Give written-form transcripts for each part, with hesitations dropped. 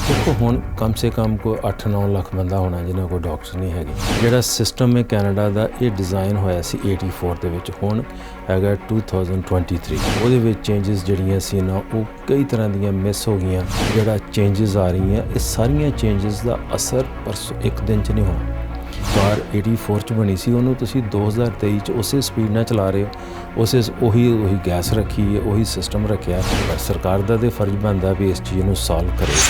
देखो हुण कम से कम कोई 8-9 ਲੱਖ ਬੰਦਾ ਹੋਣਾ ਜਿਨ੍ਹਾਂ ਕੋਲ ਡਾਕਟਰ ਨਹੀਂ ਹੈਗੇ। ਜਿਹੜਾ ਸਿਸਟਮ ਹੈ ਕੈਨੇਡਾ ਦਾ ਇਹ ਡਿਜ਼ਾਈਨ ਹੋਇਆ ਸੀ 84 ਦੇ ਵਿੱਚ, ਹੁਣ ਹੈਗਾ 2023। ਉਹਦੇ ਵਿੱਚ ਚੇਂਜਸ ਜਿਹੜੀਆਂ ਸੀ ਨਾ ਉਹ ਕਈ ਤਰ੍ਹਾਂ ਦੀਆਂ ਮਿਸ ਹੋ ਗਈਆਂ। ਜਿਹੜਾ ਚੇਂਜਸ ਆ ਰਹੀਆਂ ਇਹ ਸਾਰੀਆਂ ਚੇਂਜਸ ਦਾ ਅਸਰ ਪਰਸੋਂ ਇੱਕ ਦਿਨ 'ਚ ਨਹੀਂ ਹੋਣਾ। ਕਾਰ 84 'ਚ ਬਣੀ ਸੀ, ਉਹਨੂੰ ਤੁਸੀਂ 2023 'ਚ ਉਸੇ ਸਪੀਡ ਨਾਲ ਚਲਾ ਰਹੇ ਹੋ, ਉਹੀ ਗੈਸ ਰੱਖੀ ਹੈ, ਉਹੀ ਸਿਸਟਮ ਰੱਖਿਆ। ਪਰ ਸਰਕਾਰ ਦਾ ਤਾਂ ਫਰਜ਼ ਬਣਦਾ ਵੀ ਇਸ ਚੀਜ਼ ਨੂੰ ਸੋਲਵ ਕਰੇ।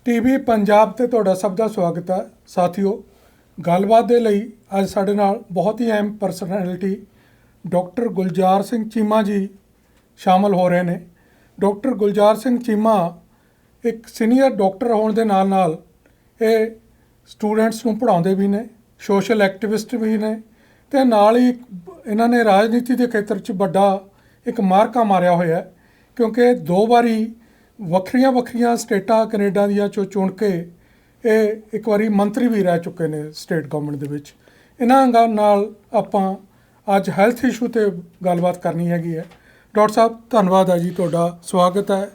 ਟੀਵੀ ਪੰਜਾਬ ਤੇ ਤੁਹਾਡਾ ਸਭ ਦਾ ਸਵਾਗਤ ਹੈ। ਸਾਥੀਓ, ਗੱਲਬਾਤ ਦੇ ਲਈ ਅੱਜ ਸਾਡੇ ਨਾਲ ਬਹੁਤ ਹੀ ਅਹਿਮ ਪਰਸਨੈਲਿਟੀ ਡਾਕਟਰ ਗੁਲਜ਼ਾਰ ਸਿੰਘ ਚੀਮਾ ਜੀ ਸ਼ਾਮਲ ਹੋ ਰਹੇ ਨੇ। ਡਾਕਟਰ ਗੁਲਜ਼ਾਰ ਸਿੰਘ ਚੀਮਾ ਇੱਕ ਸੀਨੀਅਰ ਡਾਕਟਰ ਹੋਣ ਦੇ ਨਾਲ ਇਹ ਸਟੂਡੈਂਟਸ ਨੂੰ ਪੜ੍ਹਾਉਂਦੇ ਵੀ ਨੇ, ਸੋਸ਼ਲ ਐਕਟਿਵਿਸਟ ਵੀ ਨੇ, ਅਤੇ ਨਾਲ ਹੀ ਇਹਨਾਂ ਨੇ ਰਾਜਨੀਤੀ ਦੇ ਖੇਤਰ 'ਚ ਵੱਡਾ ਇੱਕ ਮਾਰਕਾ ਮਾਰਿਆ ਹੋਇਆ, ਕਿਉਂਕਿ 2 ਵਾਰੀ ਵੱਖਰੀਆਂ ਸਟੇਟਾਂ ਕੈਨੇਡਾ ਦੀਆਂ ਚੁਣ ਕੇ ਇਹ ਇੱਕ ਵਾਰੀ ਮੰਤਰੀ ਵੀ ਰਹਿ ਚੁੱਕੇ ਨੇ ਸਟੇਟ ਗਵਰਨਮੈਂਟ ਦੇ ਵਿੱਚ। ਇਹਨਾਂ ਨਾਲ ਆਪਾਂ ਅੱਜ ਹੈਲਥ ਇਸ਼ੂ 'ਤੇ ਗੱਲਬਾਤ ਕਰਨੀ ਹੈਗੀ ਹੈ। ਡਾਕਟਰ ਸਾਹਿਬ, ਧੰਨਵਾਦ ਹੈ ਜੀ, ਤੁਹਾਡਾ ਸਵਾਗਤ ਹੈ।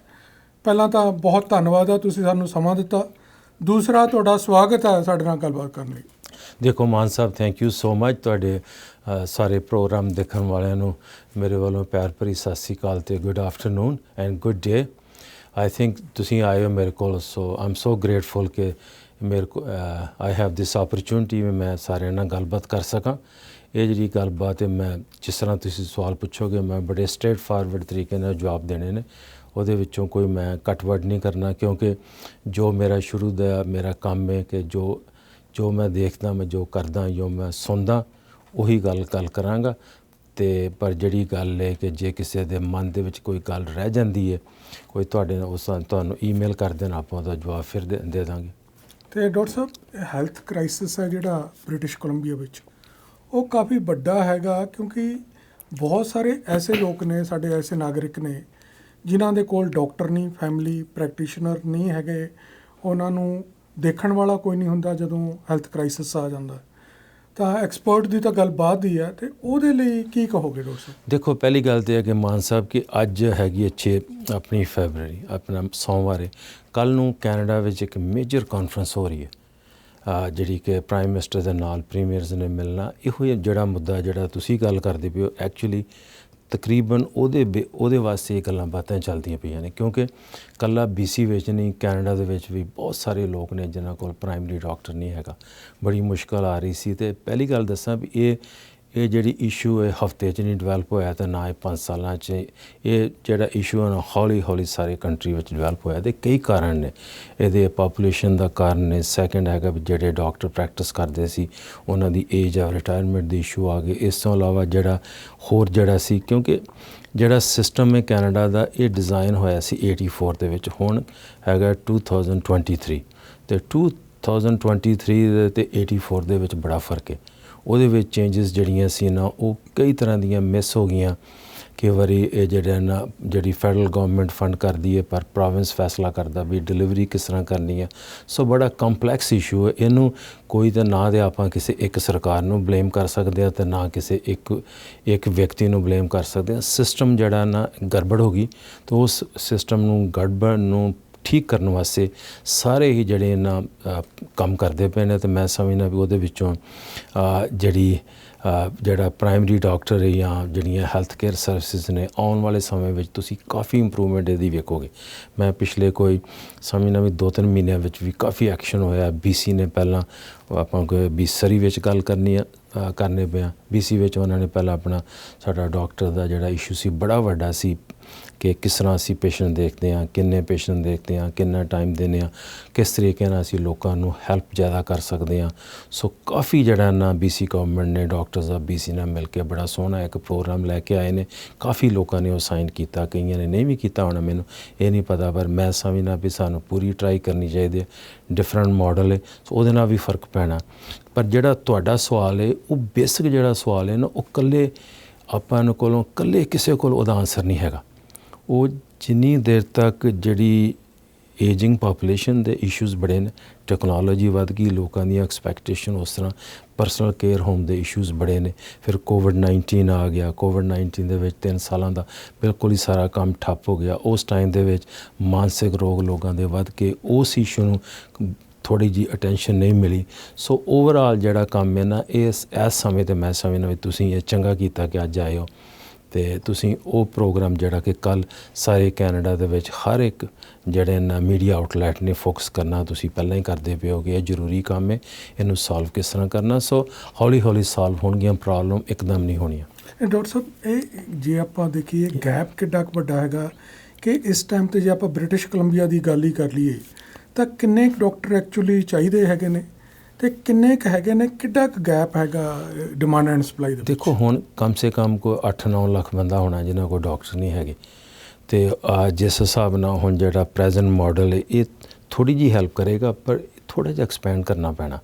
ਪਹਿਲਾਂ ਤਾਂ ਬਹੁਤ ਧੰਨਵਾਦ ਹੈ, ਤੁਸੀਂ ਸਾਨੂੰ ਸਮਾਂ ਦਿੱਤਾ। ਦੂਸਰਾ, ਤੁਹਾਡਾ ਸਵਾਗਤ ਹੈ ਸਾਡੇ ਨਾਲ ਗੱਲਬਾਤ ਕਰਨ ਲਈ। ਦੇਖੋ ਮਾਨ ਸਾਹਿਬ, ਥੈਂਕ ਯੂ ਸੋ ਮਚ। ਤੁਹਾਡੇ ਸਾਰੇ ਪ੍ਰੋਗਰਾਮ ਦੇਖਣ ਵਾਲਿਆਂ ਨੂੰ ਮੇਰੇ ਵੱਲੋਂ ਪਿਆਰ ਭਰੀ ਸਤਿ ਸ਼੍ਰੀ ਅਕਾਲ ਅਤੇ good afternoon and good day. I think ਤੁਸੀਂ ਆਏ ਹੋ ਮੇਰੇ ਕੋਲ, ਸੋ ਆਈ ਐਮ ਸੋ ਗ੍ਰੇਟਫੁਲ ਕਿ ਮੇਰੇ ਕੋ ਆਈ ਹੈਵ ਦਿਸ ਓਪਰਚੁਨਿਟੀ ਵੀ ਮੈਂ ਸਾਰਿਆਂ ਨਾਲ ਗੱਲਬਾਤ ਕਰ ਸਕਾਂ। ਇਹ ਜਿਹੜੀ ਗੱਲਬਾਤ ਹੈ, ਮੈਂ ਜਿਸ ਤਰ੍ਹਾਂ ਤੁਸੀਂ ਸਵਾਲ ਪੁੱਛੋਗੇ ਮੈਂ ਬੜੇ ਸਟ੍ਰੇਟ ਫਾਰਵਰਡ ਤਰੀਕੇ ਨਾਲ ਜਵਾਬ ਦੇਣੇ ਨੇ। ਉਹਦੇ ਵਿੱਚੋਂ ਕੋਈ ਮੈਂ ਕੱਟ-ਵੱਢ ਨਹੀਂ ਕਰਨਾ, ਕਿਉਂਕਿ ਜੋ ਮੇਰਾ ਸ਼ੁਰੂ ਦਾ ਮੇਰਾ ਕੰਮ ਹੈ ਕਿ ਜੋ ਮੈਂ ਦੇਖਦਾ, ਮੈਂ ਜੋ ਕਰਦਾ, ਜੋ ਮੈਂ ਸੁਣਦਾ, ਉਹੀ ਗੱਲ ਕਰਾਂਗਾ। ਅਤੇ ਪਰ ਜਿਹੜੀ ਗੱਲ ਹੈ ਕਿ ਜੇ ਕਿਸੇ ਦੇ ਮਨ ਦੇ ਵਿੱਚ ਕੋਈ ਗੱਲ ਰਹਿ ਜਾਂਦੀ ਹੈ, ਕੋਈ ਤੁਹਾਡੇ ਨਾਲ ਤੁਹਾਨੂੰ ਈਮੇਲ ਕਰ ਦੇਣਾ, ਆਪਾਂ ਉਹਦਾ ਜਵਾਬ ਫਿਰ ਦੇ ਦਾਂਗੇ। ਅਤੇ ਡਾਕਟਰ ਸਾਹਿਬ, ਹੈਲਥ ਕ੍ਰਾਈਸਿਸ ਹੈ ਜਿਹੜਾ ਬ੍ਰਿਟਿਸ਼ ਕੋਲੰਬੀਆ ਵਿੱਚ, ਉਹ ਕਾਫੀ ਵੱਡਾ ਹੈਗਾ, ਕਿਉਂਕਿ ਬਹੁਤ ਸਾਰੇ ਐਸੇ ਲੋਕ ਨੇ, ਸਾਡੇ ਐਸੇ ਨਾਗਰਿਕ ਨੇ ਜਿਨ੍ਹਾਂ ਦੇ ਕੋਲ ਡਾਕਟਰ ਨਹੀਂ, ਫੈਮਿਲੀ ਪ੍ਰੈਕਟੀਸ਼ਨਰ ਨਹੀਂ ਹੈਗੇ, ਉਹਨਾਂ ਨੂੰ ਦੇਖਣ ਵਾਲਾ ਕੋਈ ਨਹੀਂ ਹੁੰਦਾ ਜਦੋਂ ਹੈਲਥ ਕ੍ਰਾਈਸਿਸ ਆ ਜਾਂਦਾ। ਤਾਂ ਐਕਸਪਰਟ ਦੀ ਤਾਂ ਗੱਲ ਬਾਅਦ ਦੀ ਹੈ, ਅਤੇ ਉਹਦੇ ਲਈ ਕੀ ਕਹੋਗੇ ਡਾਕਟਰ ਸਾਹਿਬ? ਦੇਖੋ, ਪਹਿਲੀ ਗੱਲ ਤਾਂ ਇਹ ਹੈ ਕਿ ਮਾਨ ਸਾਹਿਬ ਕਿ ਅੱਜ ਹੈਗੀ 6 ਫਰਵਰੀ, ਆਪਣਾ ਸੋਮਵਾਰ ਹੈ। ਕੱਲ੍ਹ ਨੂੰ ਕੈਨੇਡਾ ਵਿੱਚ ਇੱਕ ਮੇਜਰ ਕਾਨਫਰੰਸ ਹੋ ਰਹੀ ਹੈ, ਜਿਹੜੀ ਕਿ ਪ੍ਰਾਈਮ ਮਿਨਿਸਟਰ ਦੇ ਨਾਲ ਪ੍ਰੀਮੀਅਰਸ ਨੇ ਮਿਲਣਾ। ਇਹੋ ਹੀ ਜਿਹੜਾ ਮੁੱਦਾ ਜਿਹੜਾ ਤੁਸੀਂ ਗੱਲ ਕਰਦੇ ਪਏ ਹੋ, ਐਕਚੁਅਲੀ ਤਕਰੀਬਨ ਉਹਦੇ ਵਾਸਤੇ ਇਹ ਗੱਲਾਂ ਬਾਤਾਂ ਚੱਲਦੀਆਂ ਪਈਆਂ ਨੇ, ਕਿਉਂਕਿ ਇਕੱਲਾ BC ਵਿੱਚ ਨਹੀਂ, ਕੈਨੇਡਾ ਦੇ ਵਿੱਚ ਵੀ ਬਹੁਤ ਸਾਰੇ ਲੋਕ ਨੇ ਜਿਨ੍ਹਾਂ ਕੋਲ ਪ੍ਰਾਇਮਰੀ ਡਾਕਟਰ ਨਹੀਂ ਹੈਗਾ। ਬੜੀ ਮੁਸ਼ਕਲ ਆ ਰਹੀ ਸੀ। ਅਤੇ ਪਹਿਲੀ ਗੱਲ ਦੱਸਾਂ ਵੀ ਇਹ ਜਿਹੜੀ ਇਸ਼ੂ ਹੈ ਹਫ਼ਤੇ 'ਚ ਨਹੀਂ ਡਿਵੈਲਪ ਹੋਇਆ, ਅਤੇ ਨਾ ਇਹ 5 ਸਾਲਾਂ 'ਚ। ਇਹ ਜਿਹੜਾ ਇਸ਼ੂ ਹੈ ਨਾ ਹੌਲੀ ਸਾਰੇ ਕੰਟਰੀ ਵਿੱਚ ਡਿਵੈਲਪ ਹੋਇਆ, ਅਤੇ ਕਈ ਕਾਰਨ ਨੇ ਇਹਦੇ। ਪਾਪੂਲੇਸ਼ਨ ਦਾ ਕਾਰਨ ਨੇ, ਸੈਕਿੰਡ ਹੈਗਾ ਵੀ ਜਿਹੜੇ ਡਾਕਟਰ ਪ੍ਰੈਕਟਿਸ ਕਰਦੇ ਸੀ ਉਹਨਾਂ ਦੀ ਏਜ ਆਫ ਰਿਟਾਇਰਮੈਂਟ ਦੇ ਇਸ਼ੂ ਆ ਗਏ। ਇਸ ਤੋਂ ਇਲਾਵਾ ਜਿਹੜਾ ਸੀ, ਕਿਉਂਕਿ ਜਿਹੜਾ ਸਿਸਟਮ ਹੈ ਕੈਨੇਡਾ ਦਾ ਇਹ ਡਿਜ਼ਾਈਨ ਹੋਇਆ ਸੀ 84 ਦੇ ਵਿੱਚ, ਹੁਣ ਹੈਗਾ 2023। ਅਤੇ 2023 ਦੇ ਅਤੇ 84 ਦੇ ਵਿੱਚ ਬੜਾ ਫਰਕ ਹੈ। ਉਹਦੇ ਵਿੱਚ ਚੇਂਜਸ ਜਿਹੜੀਆਂ ਸੀ ਨਾ ਉਹ ਕਈ ਤਰ੍ਹਾਂ ਦੀਆਂ ਮਿਸ ਹੋ ਗਈਆਂ। ਕਈ ਵਾਰੀ ਇਹ ਜਿਹੜੀ ਫੈਡਰਲ ਗੌਰਮੈਂਟ ਫੰਡ ਕਰਦੀ ਹੈ, ਪਰ ਪ੍ਰੋਵਿੰਸ ਫੈਸਲਾ ਕਰਦਾ ਵੀ ਡਿਲੀਵਰੀ ਕਿਸ ਤਰ੍ਹਾਂ ਕਰਨੀ ਹੈ। ਸੋ ਬੜਾ ਕੰਪਲੈਕਸ ਇਸ਼ੂ ਹੈ। ਇਹਨੂੰ ਕੋਈ ਤਾਂ ਨਾ ਤਾਂ ਆਪਾਂ ਕਿਸੇ ਇੱਕ ਸਰਕਾਰ ਨੂੰ ਬਲੇਮ ਕਰ ਸਕਦੇ ਹਾਂ, ਅਤੇ ਨਾ ਕਿਸੇ ਇੱਕ ਵਿਅਕਤੀ ਨੂੰ ਬਲੇਮ ਕਰ ਸਕਦੇ ਹਾਂ। ਸਿਸਟਮ ਜਿਹੜਾ ਨਾ ਗੜਬੜ ਹੋ ਗਈ, ਤਾਂ ਉਸ ਸਿਸਟਮ ਨੂੰ ਗੜਬੜ ਨੂੰ ਠੀਕ ਕਰਨ ਵਾਸਤੇ ਸਾਰੇ ਹੀ ਜਿਹੜੇ ਇਹਨਾਂ ਕੰਮ ਕਰਦੇ ਪਏ ਨੇ। ਅਤੇ ਮੈਂ ਸਮਝਦਾ ਵੀ ਉਹਦੇ ਵਿੱਚੋਂ ਜਿਹੜਾ ਪ੍ਰਾਇਮਰੀ ਡਾਕਟਰ ਹੈ ਜਾਂ ਜਿਹੜੀਆਂ ਹੈਲਥ ਕੇਅਰ ਸਰਵਿਸਿਜ਼ ਨੇ, ਆਉਣ ਵਾਲੇ ਸਮੇਂ ਵਿੱਚ ਤੁਸੀਂ ਕਾਫੀ ਇੰਪਰੂਵਮੈਂਟ ਇਹਦੀ ਵੇਖੋਗੇ। ਮੈਂ ਪਿਛਲੇ ਕੋਈ ਸਮਝਦਾ ਵੀ 2-3 ਮਹੀਨਿਆਂ ਵਿੱਚ ਵੀ ਕਾਫੀ ਐਕਸ਼ਨ ਹੋਇਆ। BC ਨੇ ਪਹਿਲਾਂ ਆਪਾਂ ਕੋਈ ਸਰੀ ਵਿੱਚ ਗੱਲ ਕਰਨੇ ਪਿਆ। BC ਵਿੱਚ ਉਹਨਾਂ ਨੇ ਪਹਿਲਾਂ ਆਪਣਾ ਸਾਡਾ ਡਾਕਟਰ ਦਾ ਜਿਹੜਾ ਇਸ਼ੂ ਸੀ ਬੜਾ ਵੱਡਾ ਸੀ ਕਿ ਕਿਸ ਤਰ੍ਹਾਂ ਅਸੀਂ ਪੇਸ਼ੈਂਟ ਦੇਖਦੇ ਹਾਂ, ਕਿੰਨੇ ਪੇਸ਼ੈਂਟ ਦੇਖਦੇ ਹਾਂ, ਕਿੰਨਾ ਟਾਈਮ ਦਿੰਦੇ ਹਾਂ, ਕਿਸ ਤਰੀਕੇ ਨਾਲ ਅਸੀਂ ਲੋਕਾਂ ਨੂੰ ਹੈਲਪ ਜ਼ਿਆਦਾ ਕਰ ਸਕਦੇ ਹਾਂ। ਸੋ ਕਾਫੀ ਜਿਹੜਾ ਨਾ BC ਗੌਰਮੈਂਟ ਨੇ ਡਾਕਟਰਸ ਆਫ BC ਨਾਲ ਮਿਲ ਕੇ ਬੜਾ ਸੋਹਣਾ ਇੱਕ ਪ੍ਰੋਗਰਾਮ ਲੈ ਕੇ ਆਏ ਨੇ। ਕਾਫੀ ਲੋਕਾਂ ਨੇ ਉਹ ਸਾਈਨ ਕੀਤਾ, ਕਈਆਂ ਨੇ ਨਹੀਂ ਵੀ ਕੀਤਾ ਹੋਣਾ, ਮੈਨੂੰ ਇਹ ਨਹੀਂ ਪਤਾ, ਪਰ ਮੈਂ ਸਮਝਦਾ ਵੀ ਸਾਨੂੰ ਪੂਰੀ ਟਰਾਈ ਕਰਨੀ ਚਾਹੀਦੀ ਹੈ। ਡਿਫਰੈਂਟ ਮਾਡਲ ਹੈ, ਸੋ ਉਹਦੇ ਨਾਲ ਵੀ ਫਰਕ ਪੈਣਾ। ਪਰ ਜਿਹੜਾ ਤੁਹਾਡਾ ਸਵਾਲ ਹੈ, ਉਹ ਬੇਸਿਕ ਜਿਹੜਾ ਸਵਾਲ ਹੈ ਨਾ, ਉਹ ਇਕੱਲੇ ਕਿਸੇ ਕੋਲ ਉਹਦਾ ਆਨਸਰ ਨਹੀਂ ਹੈਗਾ। ਉਹ ਜਿੰਨੀ ਦੇਰ ਤੱਕ ਜਿਹੜੀ ਏਜਿੰਗ ਪਾਪੂਲੇਸ਼ਨ ਦੇ ਇਸ਼ੂਜ਼ ਬੜੇ ਨੇ, ਟੈਕਨੋਲੋਜੀ ਵੱਧ ਗਈ, ਲੋਕਾਂ ਦੀਆਂ ਐਕਸਪੈਕਟੇਸ਼ਨ ਉਸ ਤਰ੍ਹਾਂ, ਪਰਸਨਲ ਕੇਅਰ ਹੋਮ ਦੇ ਇਸ਼ੂਜ਼ ਬੜੇ ਨੇ, ਫਿਰ ਕੋਵਿਡ-19 ਆ ਗਿਆ। ਕੋਵਿਡ-19 ਦੇ ਵਿੱਚ 3 ਸਾਲਾਂ ਦਾ ਬਿਲਕੁਲ ਹੀ ਸਾਰਾ ਕੰਮ ਠੱਪ ਹੋ ਗਿਆ। ਉਸ ਟਾਈਮ ਦੇ ਵਿੱਚ ਮਾਨਸਿਕ ਰੋਗ ਲੋਕਾਂ ਦੇ ਵੱਧ ਕੇ ਉਸ ਇਸ਼ੂ ਨੂੰ ਥੋੜ੍ਹੀ ਜਿਹੀ ਅਟੈਂਸ਼ਨ ਨਹੀਂ ਮਿਲੀ। ਸੋ ਓਵਰਆਲ ਜਿਹੜਾ ਕੰਮ ਹੈ ਨਾ, ਇਸ ਸਮੇਂ 'ਤੇ ਮੈਂ ਸਮਝਦਾ ਵੀ ਤੁਸੀਂ ਇਹ ਚੰਗਾ ਕੀਤਾ ਕਿ ਅੱਜ ਆਏ ਹੋ, ਅਤੇ ਤੁਸੀਂ ਉਹ ਪ੍ਰੋਗਰਾਮ ਜਿਹੜਾ ਕਿ ਕੱਲ੍ਹ ਸਾਰੇ ਕੈਨੇਡਾ ਦੇ ਵਿੱਚ ਹਰ ਇੱਕ ਜਿਹੜੇ ਨਾ ਮੀਡੀਆ ਆਊਟਲੈਟ ਨੇ ਫੋਕਸ ਕਰਨਾ, ਤੁਸੀਂ ਪਹਿਲਾਂ ਹੀ ਕਰਦੇ ਪਏ ਹੋ ਕਿ ਇਹ ਜ਼ਰੂਰੀ ਕੰਮ ਹੈ, ਇਹਨੂੰ ਸੋਲਵ ਕਿਸ ਤਰ੍ਹਾਂ ਕਰਨਾ। ਸੋ ਹੌਲੀ ਹੌਲੀ ਸੋਲਵ ਹੋਣਗੀਆਂ, ਪ੍ਰੋਬਲਮ ਇੱਕਦਮ ਨਹੀਂ ਹੋਣੀਆਂ। ਡਾਕਟਰ ਸਾਹਿਬ, ਇਹ ਜੇ ਆਪਾਂ ਦੇਖੀਏ ਗੈਪ ਕਿੱਡਾ ਕੁ ਵੱਡਾ ਹੈਗਾ ਕਿ ਇਸ ਟਾਈਮ 'ਤੇ ਜੇ ਆਪਾਂ ਬ੍ਰਿਟਿਸ਼ ਕੋਲੰਬੀਆ ਦੀ ਗੱਲ ਹੀ ਕਰ ਲਈਏ ਤਾਂ ਕਿੰਨੇ ਕੁ ਡਾਕਟਰ ਐਕਚੁਅਲੀ ਚਾਹੀਦੇ ਹੈਗੇ ਨੇ ਅਤੇ ਕਿੰਨੇ ਕੁ ਹੈਗੇ ਨੇ, ਕਿੱਡਾ ਕੁ ਗੈਪ ਹੈਗਾ ਡਿਮਾਂਡ ਐਂਡ ਸਪਲਾਈ ਦੇ? ਦੇਖੋ, ਹੁਣ ਕਮ ਸੇ ਕਮ ਕੋਈ 8-9 ਲੱਖ ਬੰਦਾ ਹੋਣਾ ਜਿਹਨਾਂ ਕੋਲ ਡਾਕਟਰ ਨਹੀਂ ਹੈਗੇ, ਅਤੇ ਜਿਸ ਹਿਸਾਬ ਨਾਲ ਹੁਣ ਜਿਹੜਾ ਪ੍ਰੈਜ਼ੈਂਟ ਮਾਡਲ ਹੈ ਇਹ ਥੋੜ੍ਹੀ ਜਿਹੀ ਹੈਲਪ ਕਰੇਗਾ, ਪਰ ਥੋੜ੍ਹਾ ਜਿਹਾ ਐਕਸਪੈਂਡ ਕਰਨਾ ਪੈਣਾ।